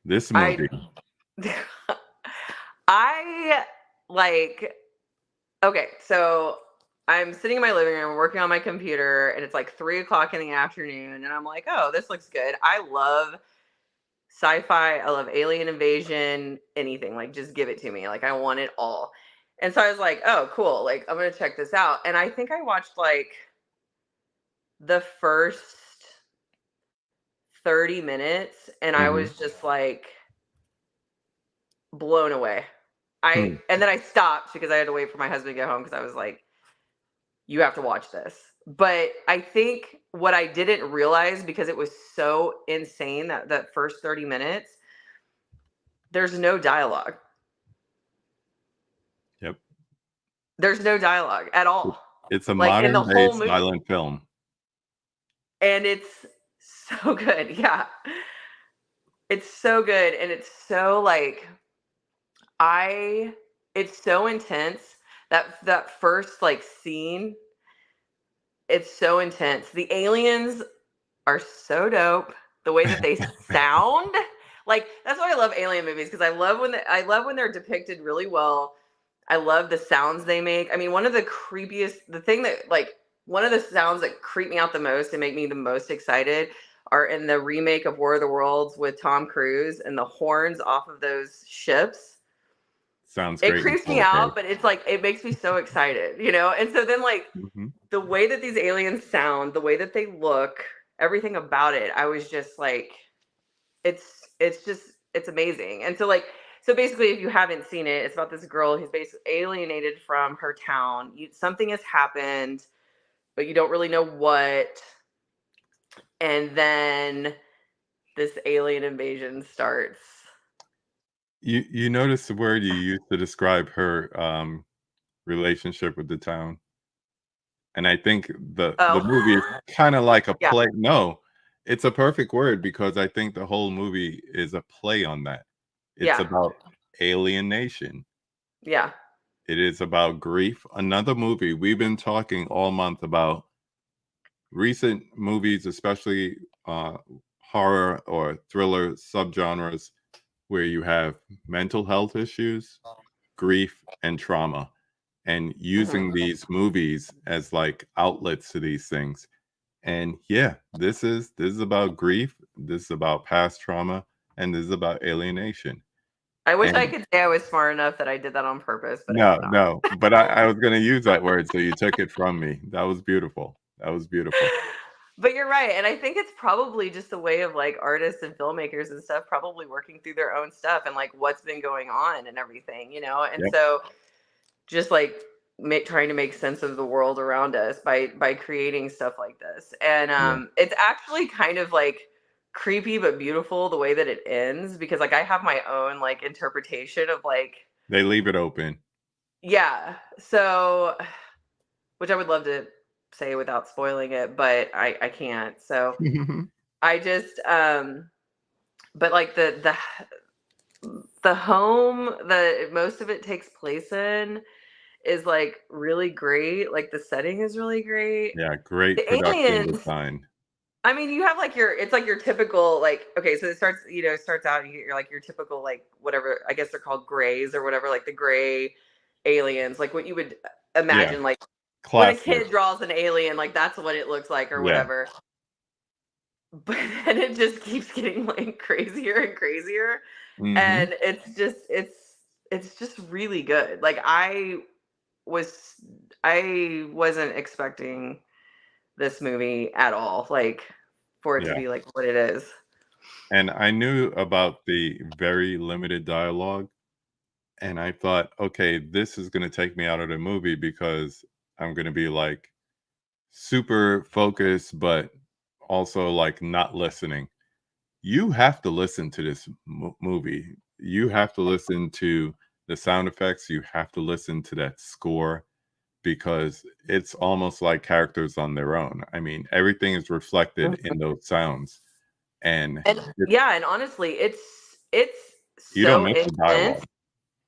This I movie. I like okay, so I'm sitting in my living room working on my computer and it's like 3 o'clock in the afternoon and I'm like, oh, this looks good. I love sci-fi, I love alien invasion, anything. Like just give it to me. Like I want it all. And so I was like, oh, cool. Like I'm gonna check this out. And I think I watched like the first 30 minutes and I Mhm. was just like blown away. I Hmm. and then I stopped because I had to wait for my husband to get home because I was like, you have to watch this. But I think what I didn't realize because it was so insane that first 30 minutes, there's no dialogue. Yep. There's no dialogue at It- all. It's a Like in the modern day whole movie. silent film. And it's so good. Yeah. It's so good and it's so like I it's so intense that first like scene, it's so intense. The aliens are so dope. The way that they sound, like that's why I love alien movies because I love when they're depicted really well. I love the sounds they make. I mean, one of the sounds that creep me out the most and make me the most excited are in the remake of War of the Worlds with Tom Cruise and the horns off of those ships. Sounds It great in creeps me 4K. out, but it's like it makes me so excited, you know? And so then like Mhm. the way that these aliens sound, the way that they look, everything about it, I was just like, it's amazing. And so like so basically, if you haven't seen it, it's about this girl who's basically alienated from her town. Something has happened, but you don't really know what. And then this alien invasion starts. You notice the word you used to describe her relationship with the town, and I think the movie is Oh, kind of like a yeah, play. No, it's a perfect word because I think the whole movie is a play on that. It's yeah, about alienation. yeah. It is about grief. Another movie we've been talking all month about recent movies, especially horror or thriller subgenres, where you have mental health issues, grief, and trauma, and Hmm. using these movies as like outlets to these things. And yeah, this is about grief, this is about past trauma, and this is about alienation. I wish I And could say I was smart enough that I did that on purpose, but I no, am not. no, but I was gonna use that word, so you took it from me. That was beautiful. That was beautiful. But you're right, and I think it's probably just a way of like artists and filmmakers and stuff probably working through their own stuff and like what's been going on and everything, you know. And Yep. so just like trying to make sense of the world around us by creating stuff like this. And Yeah. it's actually kind of like creepy but beautiful the way that it ends because like I have my own like interpretation of like They leave it open. yeah. So which I would love to say without spoiling it, but I can't. So I just but like the home that most of it takes place in is like really great. Like the setting is really great. Yeah, great The production aliens, design. I mean, you have like it's like your typical like okay, so it starts, it starts out you get your like your typical like whatever, I guess they're called grays or whatever, like the gray aliens, like what you would Yeah, imagine like when a classic. kid draws an alien, like that's what it looks like or Yeah. whatever. But then it just keeps getting like crazier and crazier. Mhm. And it's just really good. Like was I wasn't expecting this movie at all, like for it to Yeah. be like what it is. And I knew about the very limited dialogue, and I thought, "Okay, this is gonna take me out of the movie because I'm gonna be, like, super focused, but also, like, not listening." You have to listen to this movie. You have to listen to the sound effects, you have to listen to that score because it's almost like characters on their own. I mean, everything is reflected in those sounds, and And yeah, and honestly, it's you don't so miss the intense. dialogue.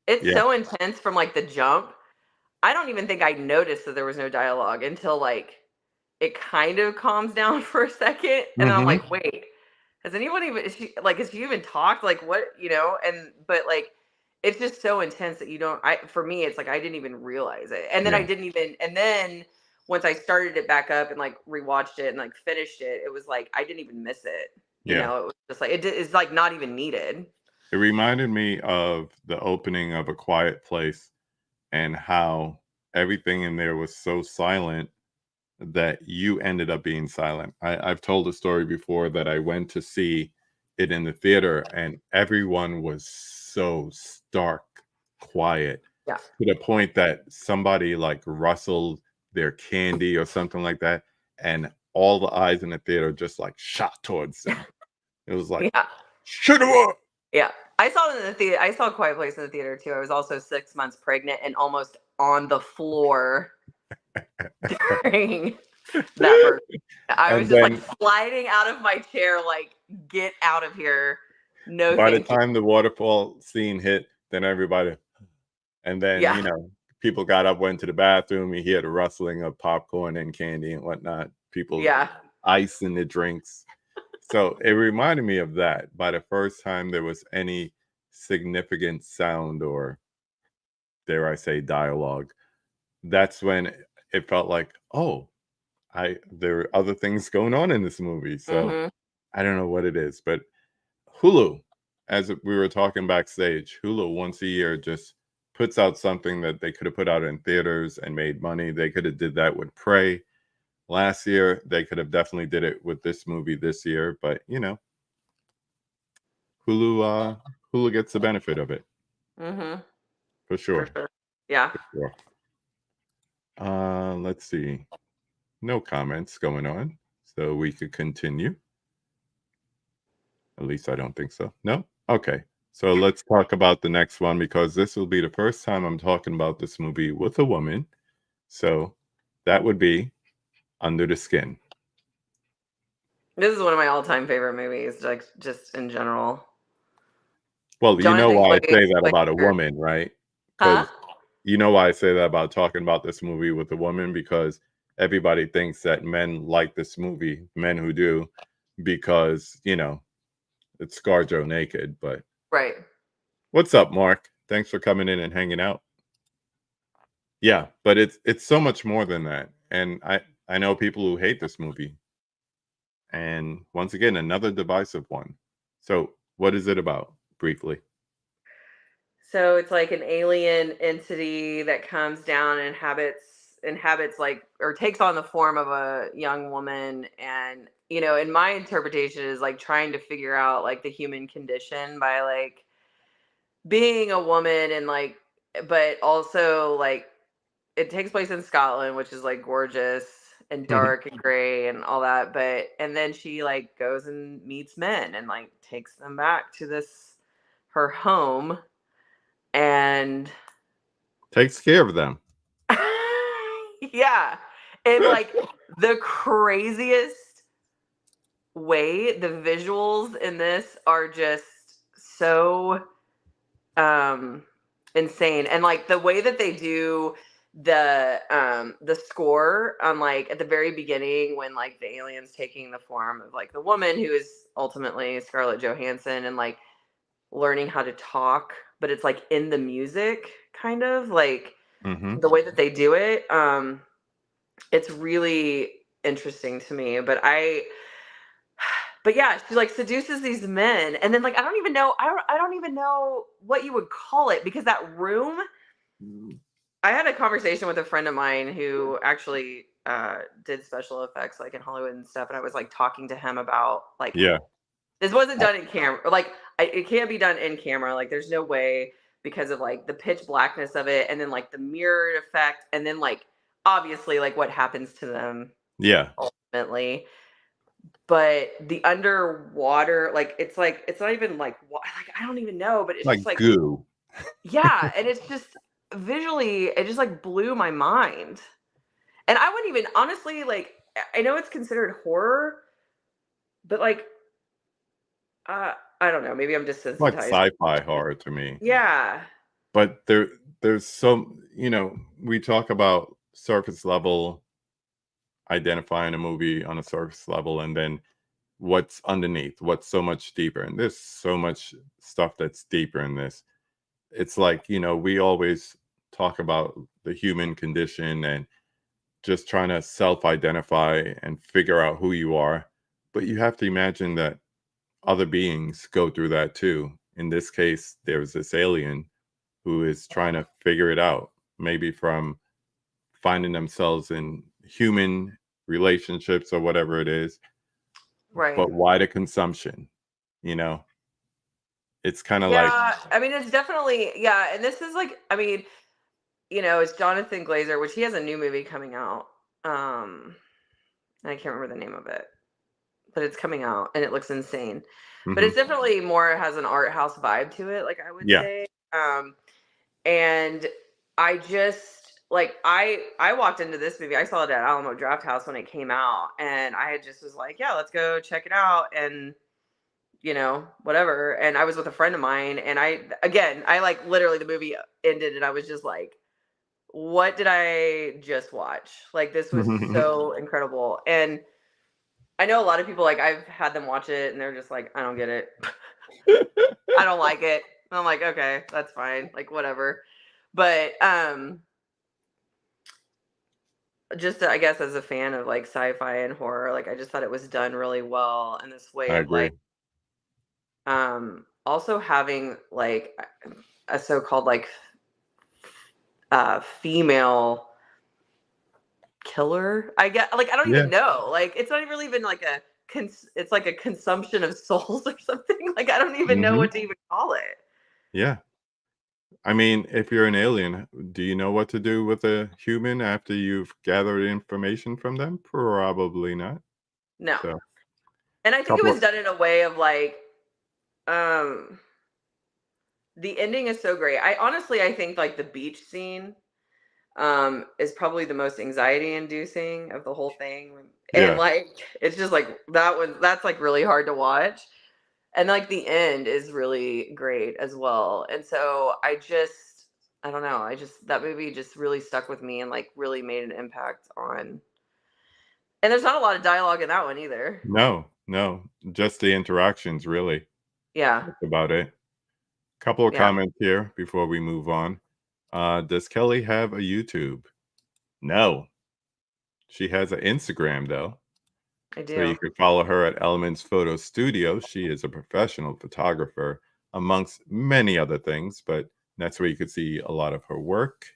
It's Yeah. so intense from like the jump. I don't even think I noticed that there was no dialogue until like it kind of calms down for a second, and then I'm Hmm. like, wait, has anyone even has she even talked? Like what, and but like it's just so intense that you don't I for me it's like I didn't even realize it. And then I Yeah. didn't even and then once I started it back up and like rewatched it and like finished it, it was like I didn't even miss it. Yeah. It was just like it's like not even needed. It reminded me of the opening of A Quiet Place and how everything in there was so silent that you ended up being silent. I've told a story before that I went to see it in the theater and everyone was so stark quiet Yeah. to the point that somebody like rustled their candy or something like that, and all the eyes in the theater just like shot towards them. It was like, Yeah. shut up. Yeah. I saw it in the theater. I saw Quiet Place in the theater too. I was also 6 months pregnant and almost on the floor during that version. I was And just like then sliding out of my chair, like, get out of here. No, by the thank you. time the waterfall scene hit, then everybody, and then, Yeah. people got up, went to the bathroom. You hear the rustling of popcorn and candy and whatnot. People Yeah. ice in the drinks. So it reminded me of that. By the first time there was any significant sound or, dare I say, dialogue, that's when it felt like, oh, there are other things going on in this movie. So Hmm. I don't know what it is, but Hulu, as we were talking backstage, Hulu once a year just puts out something that they could have put out in theaters and made money. They could have did that with Prey last year. They could have definitely did it with this movie this year, but Hulu gets the benefit of it Hmm. for For sure. sure. Yeah. For sure. Let's see. No comments going on, so we could continue. At least I don't think so. No? Okay. So let's talk about the next one because this will be the first time I'm talking about this movie with a woman. So that would be Under the Skin. This is one of my all-time favorite movies, like just in general. Well, you know Jonathan why I Quaid say that plays about a her. woman, right? Huh? Because you know why I say that about talking about this movie with a woman, because everybody thinks that men like this movie, men who do, because, it's ScarJo naked. But Right. what's up, Mark? Thanks for coming in and hanging out. Yeah, but it's so much more than that. And I know people who hate this movie. And once again, another divisive one. So, what is it about briefly? So it's like an alien entity that comes down and inhabits like or takes on the form of a young woman, and in my interpretation is like trying to figure out like the human condition by like being a woman and like but also like it takes place in Scotland, which is like gorgeous and Mhm. dark and gray and all that, but and then she like goes and meets men and like takes them back to this her home. And Takes care of them. yeah. And like the craziest way, the visuals in this are just so um insane. And like the way that they do the score on like at the very beginning when like the alien's taking the form of like the woman who is ultimately Scarlett Johansson and like learning how to talk, but it's like in the music kind of like Hmm. the way that they do it. It's really interesting to me. But yeah, she like seduces these men, and then like I don't even know what you would call it because that room. I had a conversation with a friend of mine who actually did special effects like in Hollywood and stuff, and I was like talking to him about like Yeah. this wasn't done in camera. Like it can't be done in camera. Like there's no way because of like the pitch blackness of it, and then like the mirrored effect, and then like obviously like what happens to them Yeah. ultimately. But the underwater, like it's not even like I don't even know, but it's Like just like goo. yeah, and it's just visually, it just like blew my mind. And I wouldn't even honestly like. I know it's considered horror, but like, I don't know. Maybe I'm Like desensitized. sci-fi horror to me. Yeah. But there's some, we talk about surface level, identifying a movie on a surface level, and then what's underneath, what's so much deeper. And there's so much stuff that's deeper in this. It's like, we always talk about the human condition and just trying to self-identify and figure out who you are. But you have to imagine that other beings go through that too. In this case, there's this alien who is trying to figure it out, maybe from finding themselves in human relationships or whatever it is. Right. But why the consumption? You know, it's kind of like, Yeah. I mean, it's definitely, yeah. And this is like, I mean, it's Jonathan Glazer, which he has a new movie coming out. And I can't remember the name of it, but it's coming out and it looks insane. But mhm, it's definitely more has an art house vibe to it, like I would yeah, say. And I just like I walked into this movie. I saw it at Alamo Draft House when it came out, and I had just was like, yeah, let's go check it out, and whatever. And I was with a friend of mine, and I like literally the movie ended, and I was just like, what did I just watch? Like this was so incredible. And I know a lot of people like I've had them watch it, and they're just like, I don't get it. I don't like it. And I'm like, okay, that's fine. Like whatever. But just I guess as a fan of like sci-fi and horror, like I just thought it was done really well in this way I of like agree. also having like a so-called like female killer. I get like I don't Yeah. even know. Like it's not really even like it's like a consumption of souls or something. Like I don't even know Hmm. what to even call it. Yeah. I mean, if you're an alien, do you know what to do with a human after you've gathered information from them? Probably not. No. So, And I think it was couple. done in a way of like um the ending is so great. I think like the beach scene is probably the most anxiety inducing of the whole thing. And Yeah. like it's just like that's like really hard to watch. And like the end is really great as well. And so I don't know, that movie just really stuck with me and like really made an impact on. And there's not a lot of dialogue in that one either. No, no, just the interactions, really. Yeah. That's about it. Couple of Yeah, comments here before we move on. Does Kelly have a YouTube? No. She has an Instagram, though. I So you do. can follow her at Elements Photo Studio. She is a professional photographer, amongst many other things, but that's where you could see a lot of her work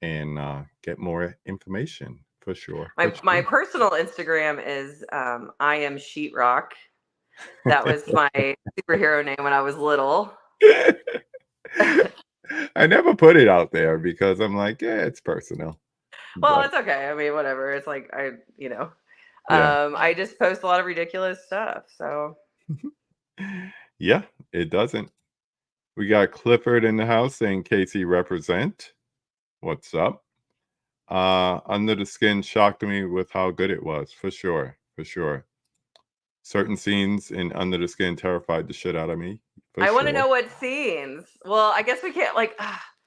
and get more information for sure. For My personal Instagram is I am Sheetrock. That was my superhero name when I was little. sure. I never put it out there because I'm like, yeah, it's personal. Well, But it's okay. I mean, whatever. It's like yeah, I just post a lot of ridiculous stuff. So yeah, it doesn't. We got Clifford in the house saying Casey represent. What's up? Under the Skin shocked me with how good it was, for sure, for sure. Certain scenes in Under the Skin terrified the shit out of me, for I want to sure. know what scenes. Well, I guess we can't like.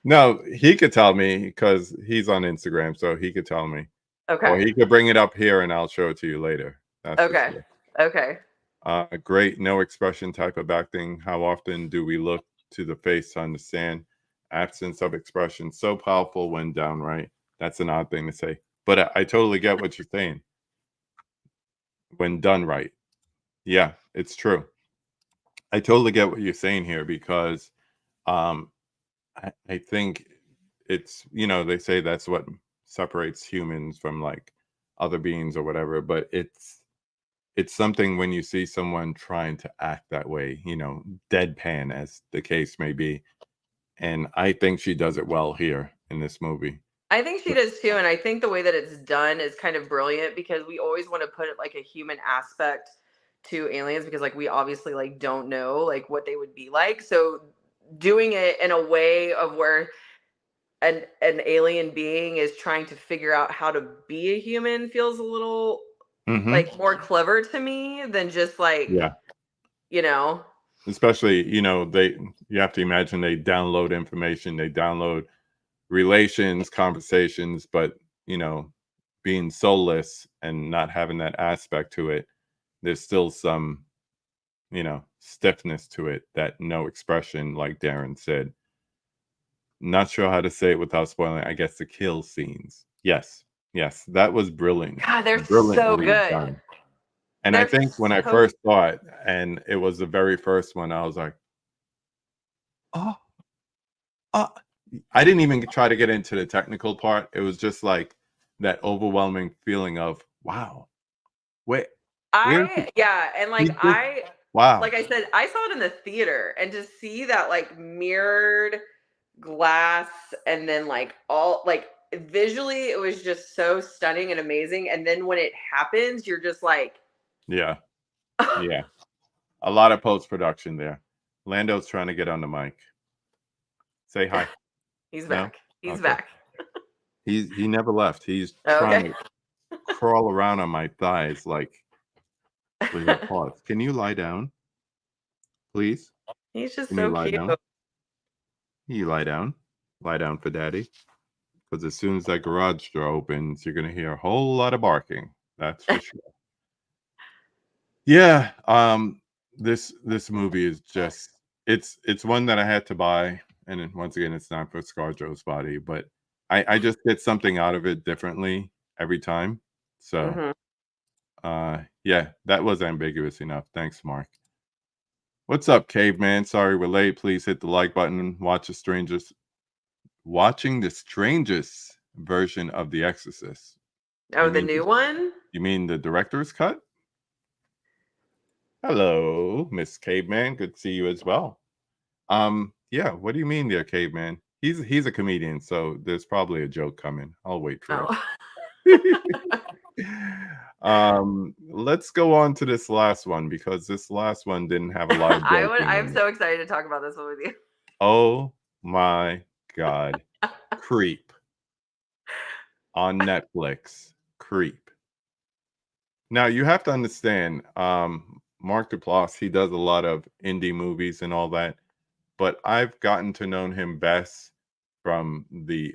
No, he could tell me because he's on Instagram, so he could tell me. Or Okay. he could bring it up here and I'll show it to you later. That's for Okay. sure. Okay. Great no expression type of acting. How often do we look to the face to understand? Absence of expression so powerful when downright. That's an odd thing to say, but I totally get what you're saying. When done right, yeah, it's true. I totally get what you're saying here because um, I think it's they say that's what separates humans from like other beings or whatever, but it's something when you see someone trying to act that way, deadpan as the case may be. And I think she does it well here in this movie. I think she does too, and I think the way that it's done is kind of brilliant because we always want to put it like a human aspect to aliens because like we obviously like don't know like what they would be like. So doing it in a way of where an alien being is trying to figure out how to be a human feels a little Hmm. like more clever to me than just like, Yeah. you know. Especially, you have to imagine they download information, they download relations, conversations, but, you know, being soulless and not having that aspect to it, there's still some, stiffness to it, that no expression, like Darren said. Not sure how to say it without spoiling, I guess the kill scenes. Yes. Yes, that was brilliant. God, they're so Brilliantly good. done. And I They're think when I so first saw it, and it was the very first one, I was like, "Oh, uh." I didn't even try to get into the technical part. It was just like that overwhelming feeling of, "Wow, wait, where I yeah, and he like just I wow." like I said, I saw it in the theater and to see that like mirrored glass and then like all like visually it was just so stunning and amazing. And then when it happens, you're just like Yeah, yeah. A lot of post-production there. Lando's trying to get on the mic. Say hi. he's No? back. He's Okay. back. He never left. He's trying Okay. to crawl around on my thighs like, "Leah, pause. Can you lie down, please? He's just Can you so lie cute. down? Can you lie down? Lie down for daddy." Because as soon as that garage door opens, you're gonna hear a whole lot of barking. That's for sure. Yeah, this movie is just it's one that I had to buy, and then once again, it's not for ScarJo's body, but I just get something out of it differently every time. So, Mhm. yeah, that was ambiguous enough. Thanks, Mark. What's up, caveman? Sorry we're late. Please hit the like button. Watching the strangest version of The Exorcist. Oh, You the mean new one? you mean the director's cut? Hello, Miss Caveman. Good to see you as well. Yeah, what do you mean there, Caveman? He's a comedian, so there's probably a joke coming. I'll wait for Oh. it. Let's go on to this last one because this last one didn't have a lot of joking I'm in it. so excited to talk about this one with you. Oh my god. Creep on Netflix. Creep. Now you have to understand, Mark Duplass, he does a lot of indie movies and all that, but I've gotten to know him best from the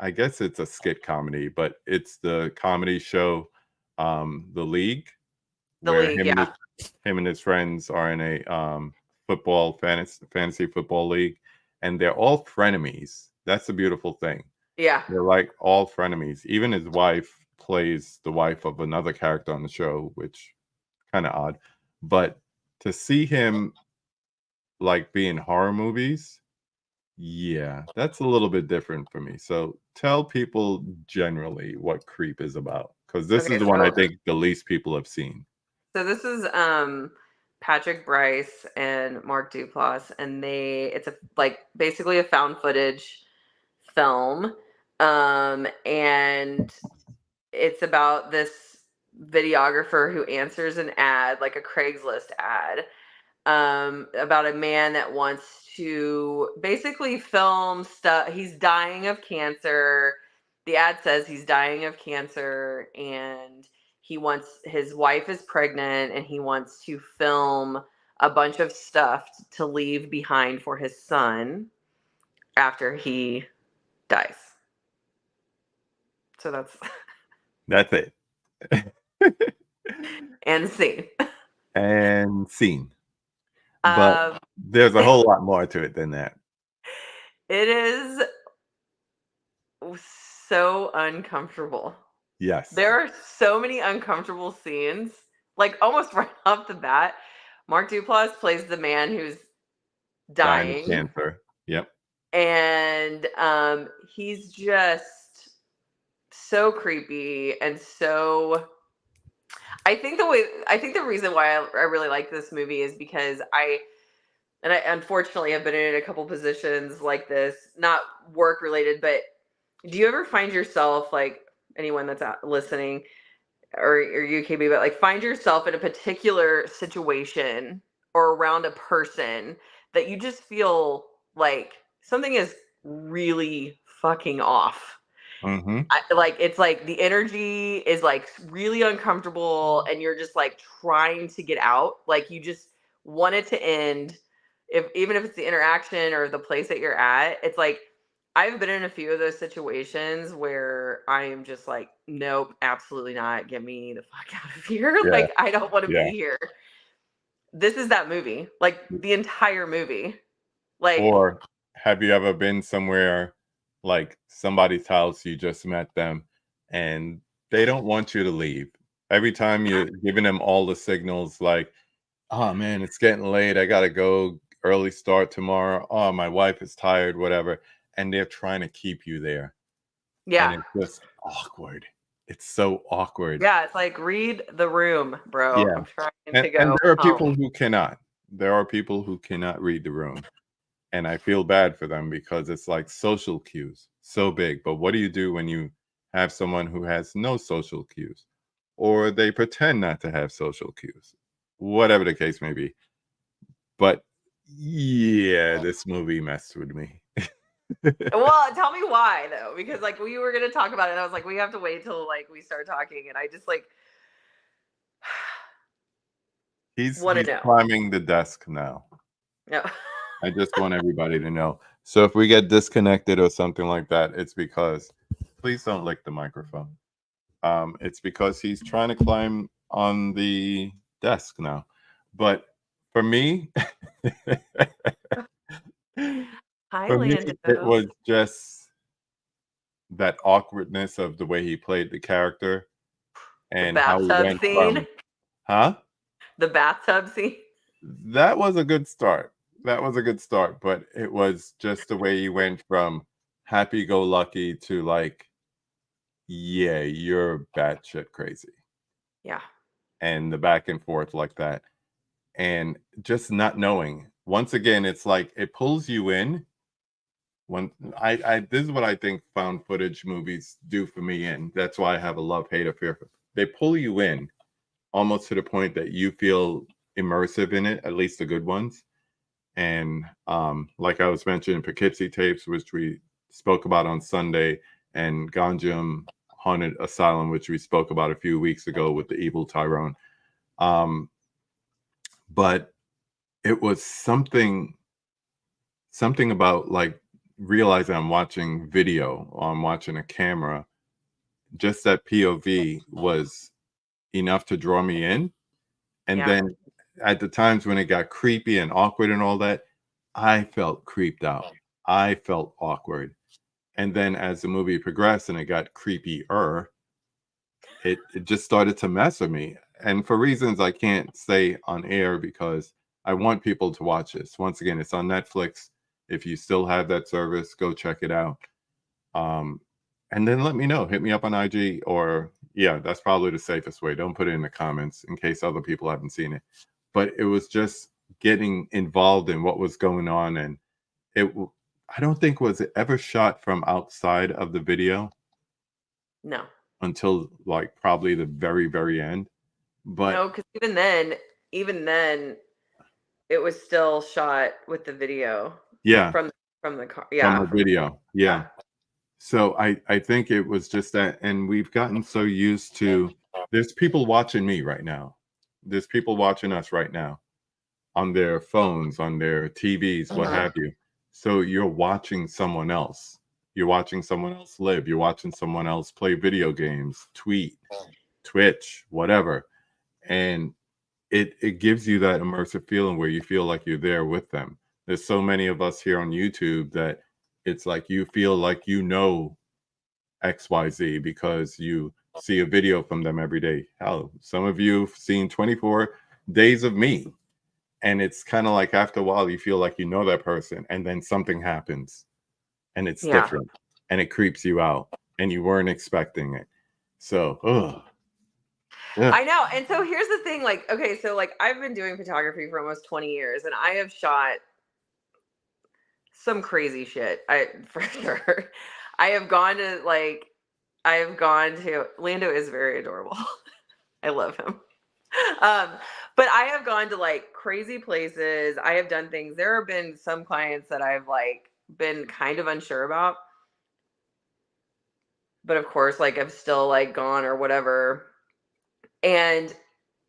I guess it's a skit comedy, but it's the comedy show, The League, The where League, yeah. him and his friends are in a football fantasy football league, and they're all frenemies. That's the beautiful thing. Yeah. They're like all frenemies. Even his wife plays the wife of another character on the show, which kind of odd. But to see him like be in horror movies, yeah, that's a little bit different for me. So tell people generally what Creep is about, because this is Okay, the one I think the least people have seen. so this is Patrick Bryce and Mark Duplass, and it's a like basically a found footage film. And it's about this videographer who answers an ad, like a Craigslist ad, about a man that wants to basically film stuff. He's dying of cancer. The ad says he's dying of cancer, and his wife is pregnant, and he wants to film a bunch of stuff to leave behind for his son after he dies. So that's That's it. and scene. And scene. But Um, there's a whole lot more to it than that. it is so uncomfortable. Yes. There are so many uncomfortable scenes, like almost right off the bat. Mark Duplass plays the man who's Dying of dying, cancer. Yep. and he's just so creepy and so. I think the reason why I really like this movie is because I unfortunately have been in a couple positions like this, not work related, but do you ever find yourself like anyone that's out listening or UKB, but like find yourself in a particular situation or around a person that you just feel like something is really fucking off. Mm-hmm. Like it's like the energy is like really uncomfortable and you're just like trying to get out. Like you just want it to end. If even if it's the interaction or the place that you're at, it's like I've been in a few of those situations where I am just like, nope, absolutely not. Get me the fuck out of here. Yeah. Like I don't want to Yeah. be here. This is that movie. Like the entire movie. Like, Or have you ever been somewhere like somebody's house, you just met them, and they don't want you to leave? Every time you're giving them all the signals like, "Oh, man, it's getting late. I gotta go. Early start tomorrow. Oh, my wife is tired," whatever, and they're trying to keep you there, and yeah. it's just awkward. It's so awkward. Yeah, it's like read the room, bro. Yeah, I'm trying to and go there are home. people who cannot. There are people who cannot read the room. And I feel bad for them because it's like social cues, so big. But what do you do when you have someone who has no social cues or they pretend not to have social cues? Whatever the case may be. But yeah, this movie messed with me. Well, tell me why though, because like we were gonna talk about it, and I was like, we have to wait till like we start talking, and I just like want to He's know. climbing the desk now. No. I just want everybody to know. So if we get disconnected or something like that, it's because please don't lick the microphone. It's because he's trying to climb on the desk now. But for me, Hi, for me, it Lando. was just that awkwardness of the way he played the character The and how he bathtub went scene. from, huh? The bathtub scene. That was a good start. That was a good start, but it was just the way he went from happy go lucky to like, yeah, you're batshit crazy. Yeah. And the back and forth like that. And just not knowing. Once again, it's like it pulls you in. When I this is what I think found footage movies do for me, and that's why I have a love-hate affair. They pull you in almost to the point that you feel immersive in it, at least the good ones. And like I was mentioning, Poughkeepsie tapes, which we spoke about on Sunday, and Ganjam Haunted Asylum, which we spoke about a few weeks ago with the evil Tyrone. Um, but it was something about like realizing I'm watching video or I'm watching a camera. Just that POV was enough to draw me in. And Yeah. then at the times when it got creepy and awkward and all that, I felt creeped out. I felt awkward. And then as the movie progressed and it got creepier, it just started to mess with me. And for reasons I can't say on air because I want people to watch this. Once again, it's on Netflix. If you still have that service, go check it out. Um, and then let me know. Hit me up on IG or yeah, that's probably the safest way. Don't put it in the comments in case other people haven't seen it. But it was just getting involved in what was going on, and I don't think was it ever shot from outside of the video No. until like probably the very very end. But No, because even then, it was still shot with the video yeah, from the car. from Yeah, a from the video, yeah. yeah. So I think it was just that, and we've gotten so used to. There's people watching me right now. There's people watching us right now on their phones, on their TVs, what Mhm. have you. So you're watching someone else. You're watching someone else live. You're watching someone else play video games, tweet, Twitch, whatever. And it gives you that immersive feeling where you feel like you're there with them. There's so many of us here on YouTube that it's like you feel like you know XYZ because you see a video from them every day. Hell, some of you have seen 24 days of me. And it's kind of like after a while, you feel like you know that person, and then something happens and it's Yeah. different and it creeps you out and you weren't expecting it. So, yeah. I know. And so here's the thing, like, okay, so like I've been doing photography for almost 20 years and I have shot some crazy shit. I for sure. I have gone to like I have gone to Lando is very adorable. I love him. Um, but I have gone to like crazy places. I have done things. There have been some clients that I've like been kind of unsure about. But of course, like I've still like gone or whatever. And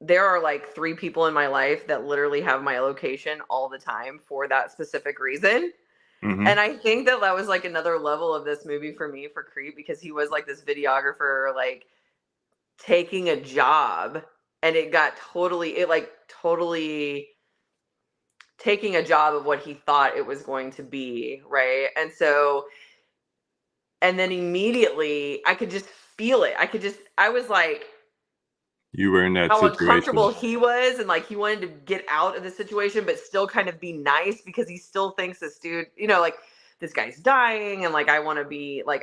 there are like 3 people in my life that literally have my location all the time for that specific reason. Mm-hmm. And I think that that was like another level of this movie for me for Creep, because he was like this videographer, like taking a job, and it like totally taking a job of what he thought it was going to be, right? And then immediately I could just feel it. I was like, You were in that how situation. uncomfortable he was, and like he wanted to get out of the situation but still kind of be nice, because he still thinks this dude, like this guy's dying, and like I want to be like,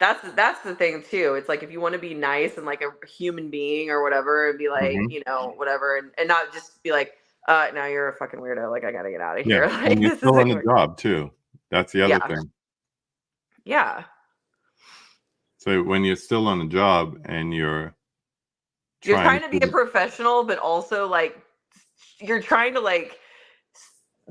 that's the thing too. It's like, if you want to be nice and like a human being or whatever, and be like, Mm-hmm. whatever, and not just be like, now you're a fucking weirdo, like I gotta get out of Yeah, here. and Like, you're this still isn't on the going. job too. That's the other Yeah. thing. Yeah. So when you're still on the job and you're You're trying trying to be a to, professional, but also like you're trying to like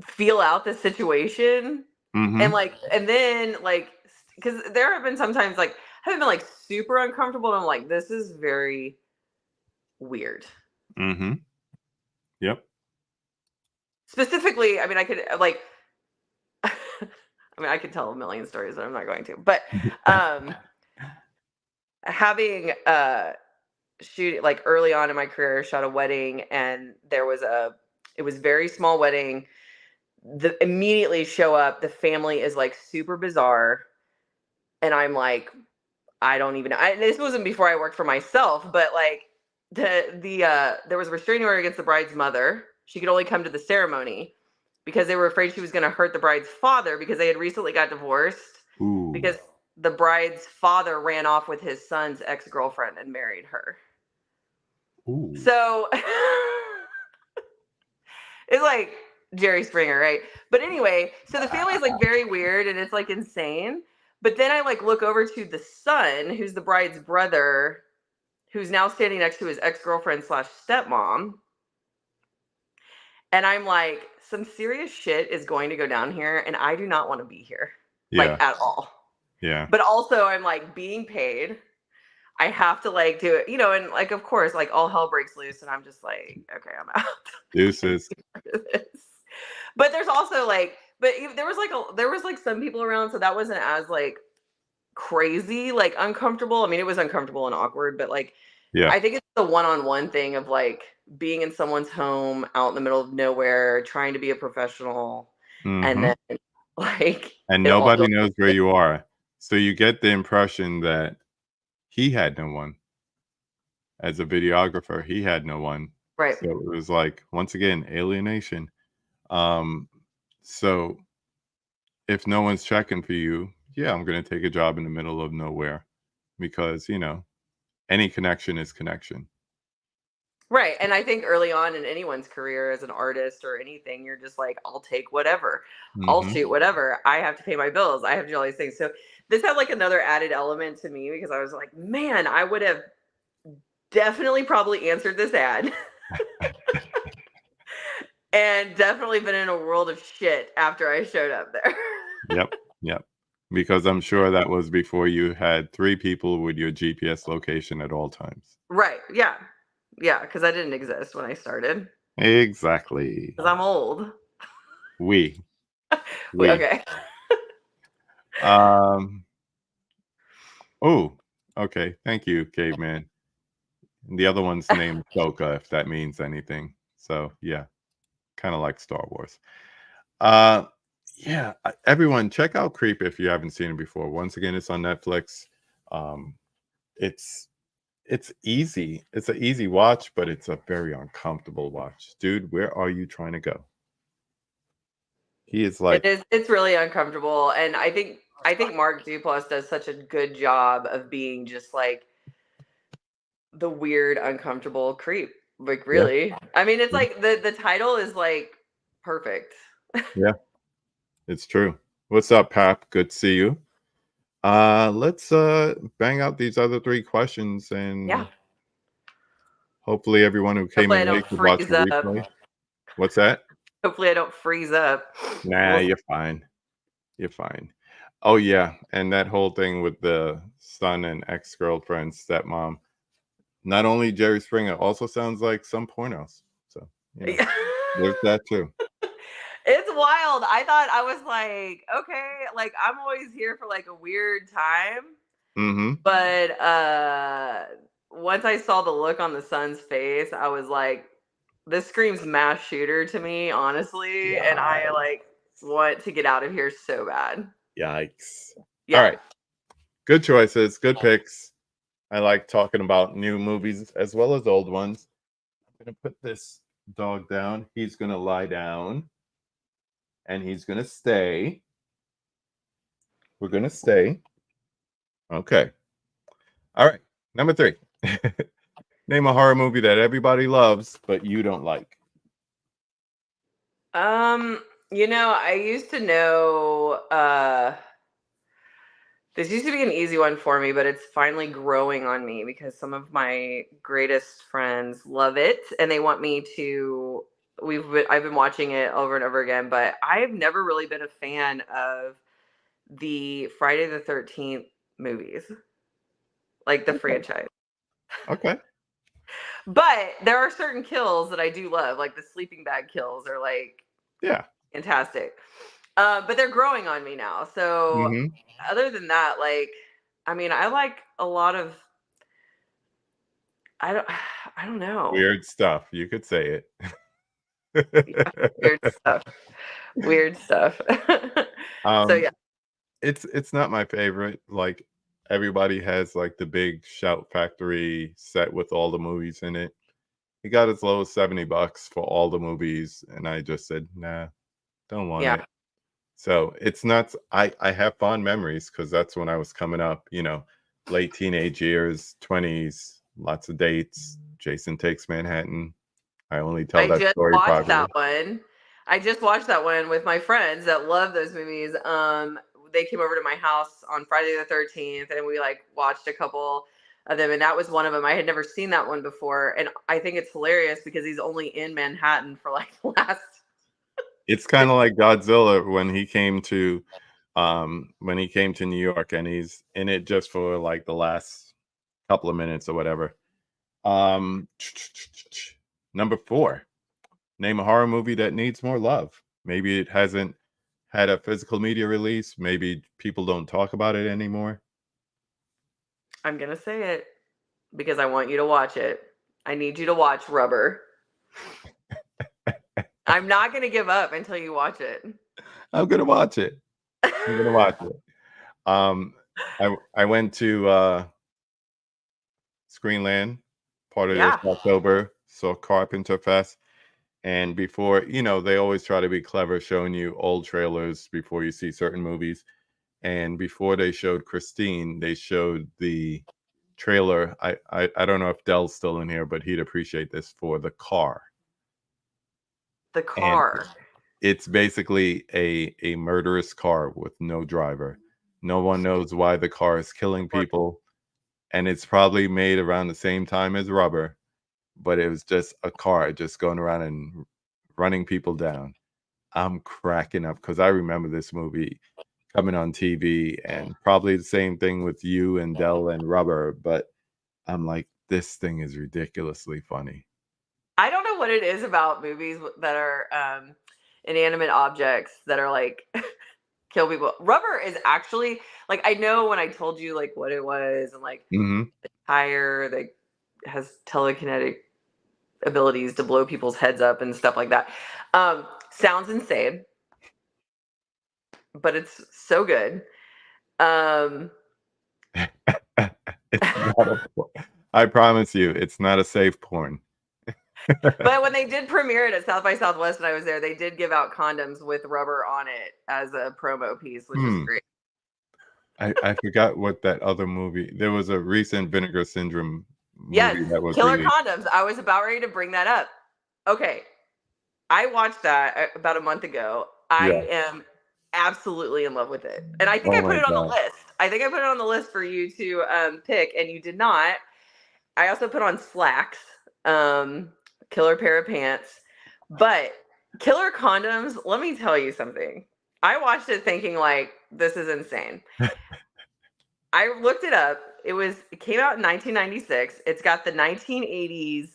feel out the situation, and mm-hmm, like, and then like, because there have been sometimes like I haven't been like super uncomfortable, and I'm like, this is very weird. mm-hmm, yep, Specifically, I mean, I could like, I mean, I could tell a million stories, but I'm not going to. But um, having shoot like early on in my career, shot a wedding, and it was very small wedding. The immediately show up, the family is like super bizarre, and I'm like, I don't even. This wasn't before I worked for myself, but like there was a restraining order against the bride's mother. She could only come to the ceremony because they were afraid she was going to hurt the bride's father, because they had recently got divorced, ooh, because the bride's father ran off with his son's ex-girlfriend and married her. ooh, So it's like Jerry Springer, right? But anyway, so the family is like very weird, and it's like insane. But then I like look over to the son, who's the bride's brother, who's now standing next to his ex-girlfriend slash stepmom. And I'm like, some serious shit is going to go down here, and I do not want to be here, yeah, like at all. yeah, But also, I'm like being paid. I have to like do it, and like, of course, like all hell breaks loose, and I'm just like, okay, I'm out. deuces, This. But there's also like, there was like some people around, so that wasn't as like crazy, like uncomfortable. I mean, it was uncomfortable and awkward, but like, yeah, I think it's the one-on-one thing of like being in someone's home out in the middle of nowhere, trying to be a professional, and mm-hmm. then like And it all nobody goes. knows where you are, so you get the impression that he had no one. As a videographer, he had no one. Right. So it was like, once again, alienation. Um, so if no one's checking for you, yeah, I'm going to take a job in the middle of nowhere because, any connection is connection. Right. And I think early on in anyone's career as an artist or anything, you're just like, I'll take whatever. I'll Hmm. shoot whatever. I have to pay my bills. I have to do all these things. So this had like another added element to me, because I was like, man, I would have definitely probably answered this ad and definitely been in a world of shit after I showed up there. Yep. Yep. Because I'm sure that was before you had 3 people with your GPS location at all times. Right. Yeah. Yeah. Because I didn't exist when I started. Exactly. Because I'm old. We, we. Okay. Um, oh, okay. Thank you, caveman. And the other one's named Ahsoka, if that means anything. So yeah, kind of like Star Wars. Uh, yeah, everyone check out Creep if you haven't seen it before. Once again, it's on Netflix. Um, it's it's easy. It's an easy watch, but it's a very uncomfortable watch. Dude, where are you trying to go? He is It like, is. It's really uncomfortable, and I think Mark Duplass does such a good job of being just like the weird, uncomfortable creep. Like, yeah, really, I mean, it's yeah, like the title is like perfect. yeah, it's true. What's up, Pap? Good to see you. Let's bang out these other 3 questions, Yeah. and hopefully everyone who came Hopefully, I in late don't could watch freeze the up. replay. What's that? Hopefully, I don't freeze up. Nah, We'll see. you're fine. You're fine. Oh yeah, and that whole thing with the son and ex-girlfriend, stepmom. Not only Jerry Springer, also sounds like some pornos. So, you know, Yeah. there's that too. It's wild. I thought I was like, okay, like I'm always here for like a weird time. Mm-hmm. But once I saw the look on the son's face, I was like, this screams mass shooter to me, honestly. And Yeah. I like want to get out of here so bad. Yikes. All Yeah. right. Good choices. Good picks. I like talking about new movies as well as old ones. I'm going to put this dog down. He's going to lie down and he's going to stay. We're going to stay. Okay. All right. Number 3. Name a horror movie that everybody loves, but you don't like. Um, I used to know this used to be an easy one for me, but it's finally growing on me because some of my greatest friends love it and they want me to I've been watching it over and over again, but I've never really been a fan of the Friday the 13th movies, like the Okay. franchise. Okay. But there are certain kills that I do love, like the sleeping bag kills are like Yeah. fantastic. But they're growing on me now. So Mm-hmm. other than that, like, I mean, I like a lot of I don't I don't know. Weird stuff. You could say Yeah, it. weird stuff. Weird stuff. So um, yeah. it's not my favorite. Like everybody has like the big Shout Factory set with all the movies in it. It got as low as $70 for all the movies, and I just said, nah, don't want Yeah. it. So it's not. I have fond memories because that's when I was coming up. Late teenage years, 20s, lots of dates. Jason Takes Manhattan. I only tell I that just story watched privately. that one. I just watched that one with my friends that love those movies. They came over to my house on Friday the 13th and we like watched a couple of them and that was one of them. I had never seen that one before and I think it's hilarious because he's only in Manhattan for like the last It's kind of like Godzilla when he came to New York, and he's in it just for like the last couple of minutes or whatever. Um, Number 4. Name a horror movie that needs more love. Maybe it hasn't had a physical media release. Maybe people don't talk about it anymore. I'm going to say it because I want you to watch it. I need you to watch Rubber. I'm not going to give up until you watch it. I'm gonna watch it. I'm gonna watch it. Um, I went to Screenland part of this Yeah. October, saw Carpenter Fest. And before, they always try to be clever showing you old trailers before you see certain movies. And before they showed Christine, they showed the trailer. I don't know if Dell's still in here, but he'd appreciate this, for The Car. The And Car. it's basically a murderous car with no driver. No one knows why the car is killing people. And it's probably made around the same time as Rubber, but it was just a car just going around and running people down. I'm cracking up because I remember this movie coming on TV, and probably the same thing with you and Dell and Rubber, but I'm like, this thing is ridiculously funny. I don't know what it is about movies that are inanimate objects that are like kill people. Rubber is actually like I know when I told you like what it was and like Mhm. the tire that has telekinetic abilities to blow people's heads up and stuff like that. Sounds insane, but it's so good. Um, It's not I promise you, it's not a safe porn. but when they did premiere it at South by Southwest and I was there, they did give out condoms with rubber on it as a promo piece, which was Hmm. great. I forgot what that other movie, there was a recent Vinegar Syndrome Yes, movie that was killer released. condoms. I was about ready to bring that up. Okay, I watched that about a month ago. Yeah. I am absolutely in love with it. And I think Oh I put my it on the god. list. I think I put it on the list for you to pick, and you did not. I also put on slacks, um, killer pair of pants. But killer condoms, let me tell you something. I watched it thinking like this is insane. I looked it up. It came out in 1996. It's got the 1980s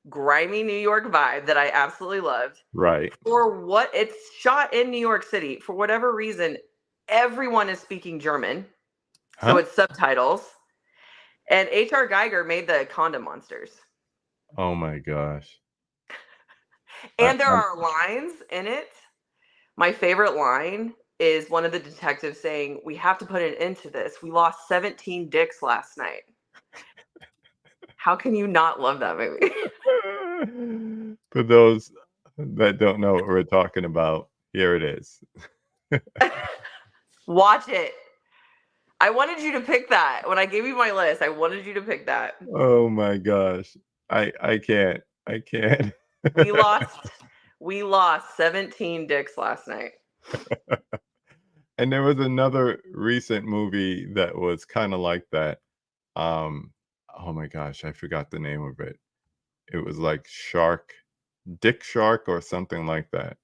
grimy New York vibe that I absolutely loved. Right. For what it's shot in New York City, for whatever reason, everyone is speaking German. So Huh? it's subtitles. And H.R. Geiger made the condom monsters. Oh my gosh. And there I'm are lines in it. My favorite line is one of the detectives saying, "We have to put an end to this. We lost 17 dicks last night." How can you not love that movie? For those that don't know what we're talking about, here it is. Watch it. I wanted you to pick that. When I gave you my list, I wanted you to pick that. Oh my gosh. I can't. I can't. We lost we lost 17 dicks last night. And there was another recent movie that was kind of like that. Um, oh my gosh, I forgot the name of it. It was like Dick Shark or something like that.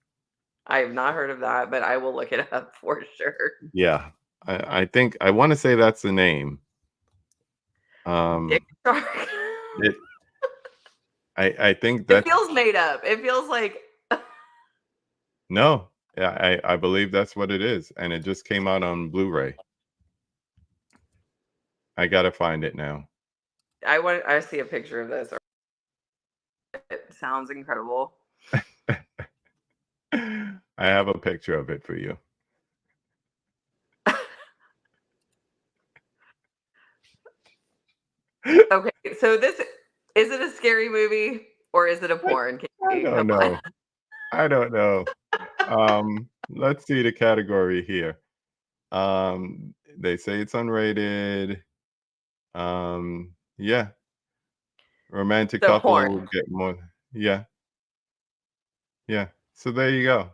I have not heard of that, but I will look it up for sure. Yeah. I think I want to say that's the name. Dick Um, shark. it I think It that's feels made up. It feels like no. Yeah, I believe that's what it is, and it just came out on Blu-ray. I gotta find it now. I see a picture of this. It sounds incredible. I have a picture of it for you. Okay, so this is it a scary movie or is it a porn? I Katie? Come don't on. know. I don't know. Let's see the category here. They say it's unrated. Yeah, romantic So couple porn. get more. Yeah, yeah. So there you go.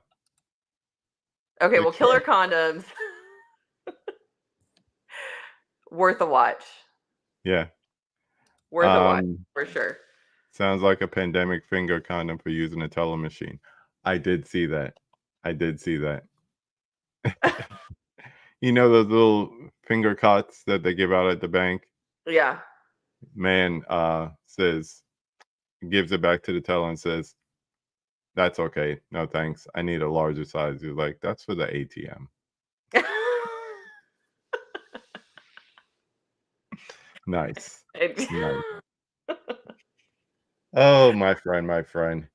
Okay, Dick well, killer Shark. condoms. Worth a watch. Yeah. Worth a watch Um, for sure. sounds like a pandemic finger condom for using a teller machine. I did see that. I did see that. You know those little finger cots that they give out at the bank? Yeah. Man says gives it back to the teller and says, "That's okay. No thanks. I need a larger size." He's like, "That's for the ATM." Nice. Nice. Oh, my friend, my friend.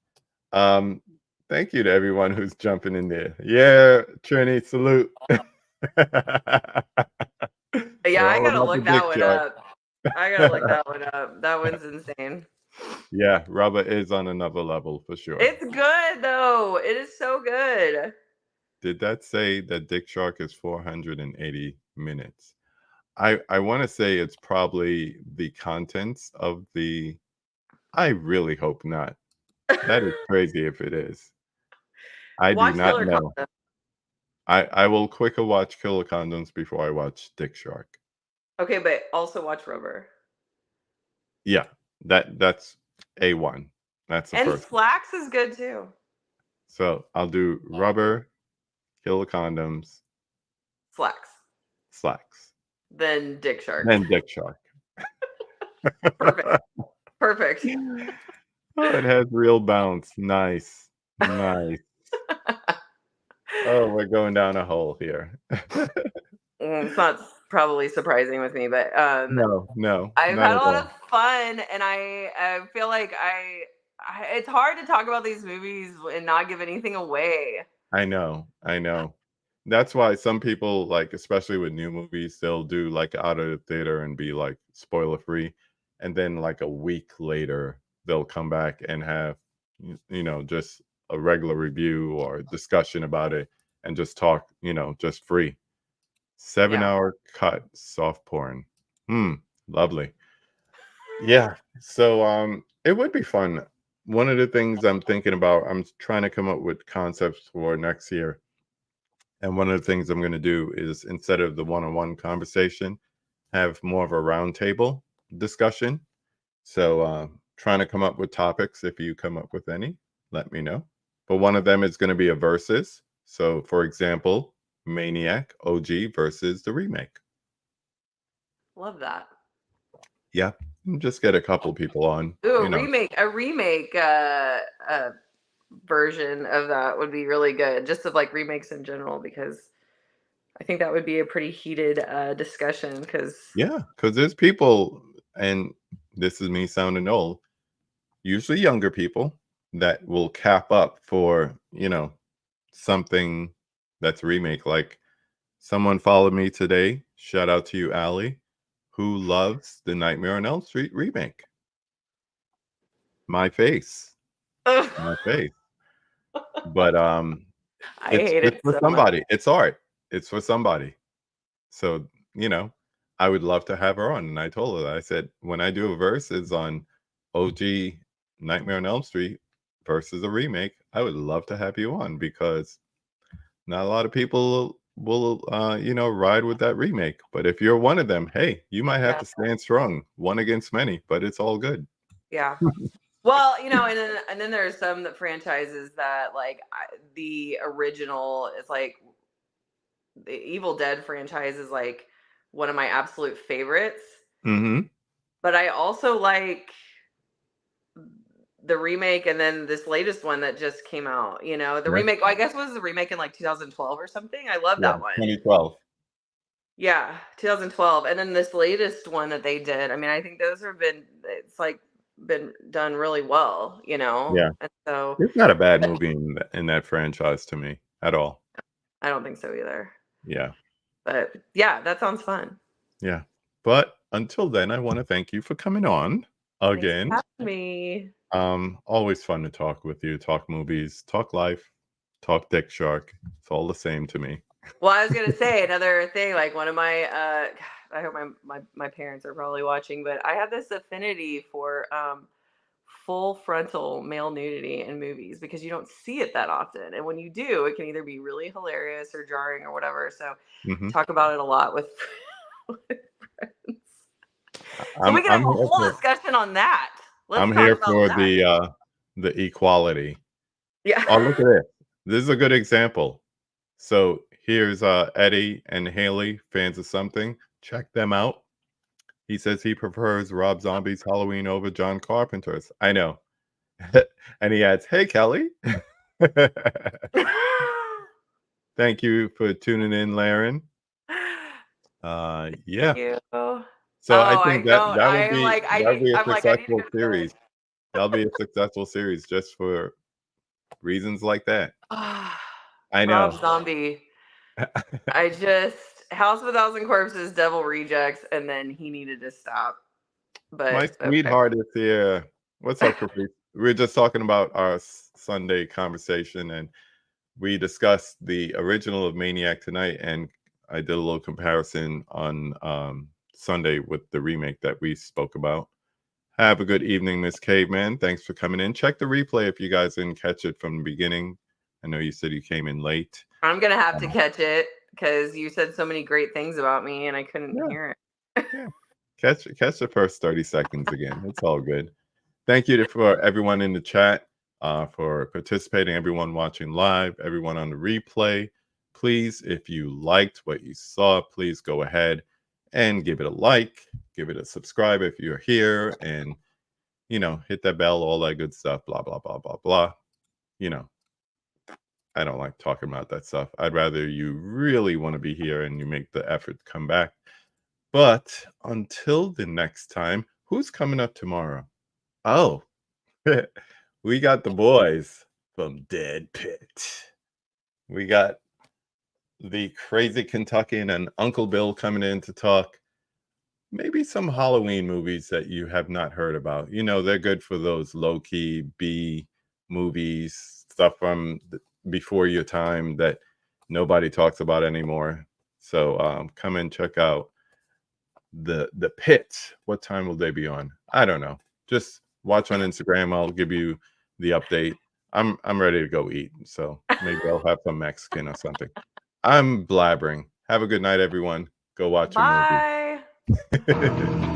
Um, thank you to everyone who's jumping in there. Yeah, Trini, salute. Yeah, We're I all gotta about the look dick that one shark. up. I gotta look that one up. That one's insane. Yeah, rubber is on another level for sure. It's good though. It is so good. Did that say that Dick Shark is 480 minutes? I want to say it's probably the contents of the. I really hope not. That is crazy if it is. I do Watch not Killer know. Condom. I will quicker watch Killer Condoms before I watch Dick Shark. Okay, but also watch Rubber. Yeah, that's A1. That's the And first. Slacks is good too. So I'll do Rubber, Killer Condoms, Slacks. Slacks, Then Dick Shark. then Dick Shark. Perfect. Perfect. Oh, it has real bounce. Nice. Nice. Oh, we're going down a hole here. It's not probably surprising with me, but No, no, I've not had a at lot all. of fun, and I feel like it's hard to talk about these movies and not give anything away. I know, I know. That's why some people, like, especially with new movies, they'll do, like, out of the theater and be, like, spoiler free, and then, like, a week later, they'll come back and have, just a regular review or discussion about it and just talk, just free. Yeah. 7-hour cut soft porn. Hmm, lovely. Yeah. So it would be fun. One of the things I'm thinking about, I'm trying to come up with concepts for next year. And one of the things I'm going to do is instead of the one-on-one conversation, have more of a roundtable discussion. So trying to come up with topics. If you come up with any, let me know. But one of them is going to be a versus. So for example, Maniac OG versus the remake. Love that. Yeah, just get a couple people on. Ooh, You know, a remake version of that would be really good, just of like remakes in general, because I think that would be a pretty heated discussion. Because yeah, because there's people, and this is me sounding old, usually younger people that will cap up for something that's remake. Like someone followed me today. Shout out to you, Allie, who loves the Nightmare on Elm Street remake. My face, my I face. But hate it's it for so much. somebody. It's art. It's for somebody. So, I would love to have her on. And I told her that. I said, when I do a verse is on OG Nightmare on Elm Street versus a remake, I would love to have you on because not a lot of people will ride with that remake. But if you're one of them, hey, you might have Yeah, to stand strong, one against many, but it's all good. yeah. Well, and then there's some that franchises that like the original is like the Evil Dead franchise is like one of my absolute favorites. Hmm. But I also like the remake, and then this latest one that just came out. The Yeah. remake. Well, I guess was the remake in like 2012 or something. I love Yeah. that one. 2012. Yeah, 2012, and then this latest one that they did. I mean, I think those have been. It's like been done really well. Yeah. And so It's not a bad movie in that franchise to me at all. I don't think so either. Yeah. But yeah, that sounds fun. Yeah. But until then, I want to thank you for coming on Thanks for again. having me. Always fun to talk with you, talk movies, talk life, talk Dick Shark. It's all the same to me. Well, I was gonna say another thing, like one of my I hope my parents are probably watching, but I have this affinity for full frontal male nudity in movies because you don't see it that often. And when you do, it can either be really hilarious or jarring or whatever. So Hmm. talk about it a lot with, with friends. So I'm we can have I'm a here whole for discussion on that. Let's I'm talk here about for that. the equality. Yeah. Oh, look at this. This is a good example. So here's Eddie and Haley, fans of something. Check them out. He says he prefers Rob Zombie's Halloween over John Carpenter's. I know. And he adds, "Hey Kelly." Thank you for tuning in, Laren. Thank Yeah. you. Oh, So I I think that don't. that will I'm be like that'll be a I'm like I need to go successful to bed. series. That'll be a successful series just for reasons like that. I Rob know. Zombie. I just House of a Thousand Corpses, Devil Rejects, and then he needed to stop. My But okay. sweetheart is here. What's up, Caprice? We are just talking about our Sunday conversation, and we discussed the original of Maniac tonight, and I did a little comparison on Sunday with the remake that we spoke about. Have a good evening, Miss Caveman. Thanks for coming in. Check the replay if you guys didn't catch it from the beginning. I know you said you came in late. I'm gonna have to Um, catch it because you said so many great things about me and I couldn't yeah, hear it. yeah. Catch the first 30 seconds again. It's all good. Thank you for everyone in the chat for participating, everyone watching live, everyone on the replay. Please, if you liked what you saw, please go ahead and give it a like, give it a subscribe if you're here, and hit that bell, all that good stuff, blah, blah, blah, blah, blah. You know, I don't like talking about that stuff. I'd rather you really want to be here and you make the effort to come back. But until the next time, who's coming up tomorrow? Oh, we got the boys from Dead Pit. We got the crazy Kentuckian and Uncle Bill coming in to talk maybe some Halloween movies that you have not heard about. They're good for those low key B movies, stuff from before your time that nobody talks about anymore. So come and check out the Pit. What time will they be on? I don't know. Just watch on Instagram. I'll give you the update. I'm ready to go eat, so maybe I'll have some Mexican or something. I'm blabbering. Have a good night, everyone. Go watch your movie. Bye.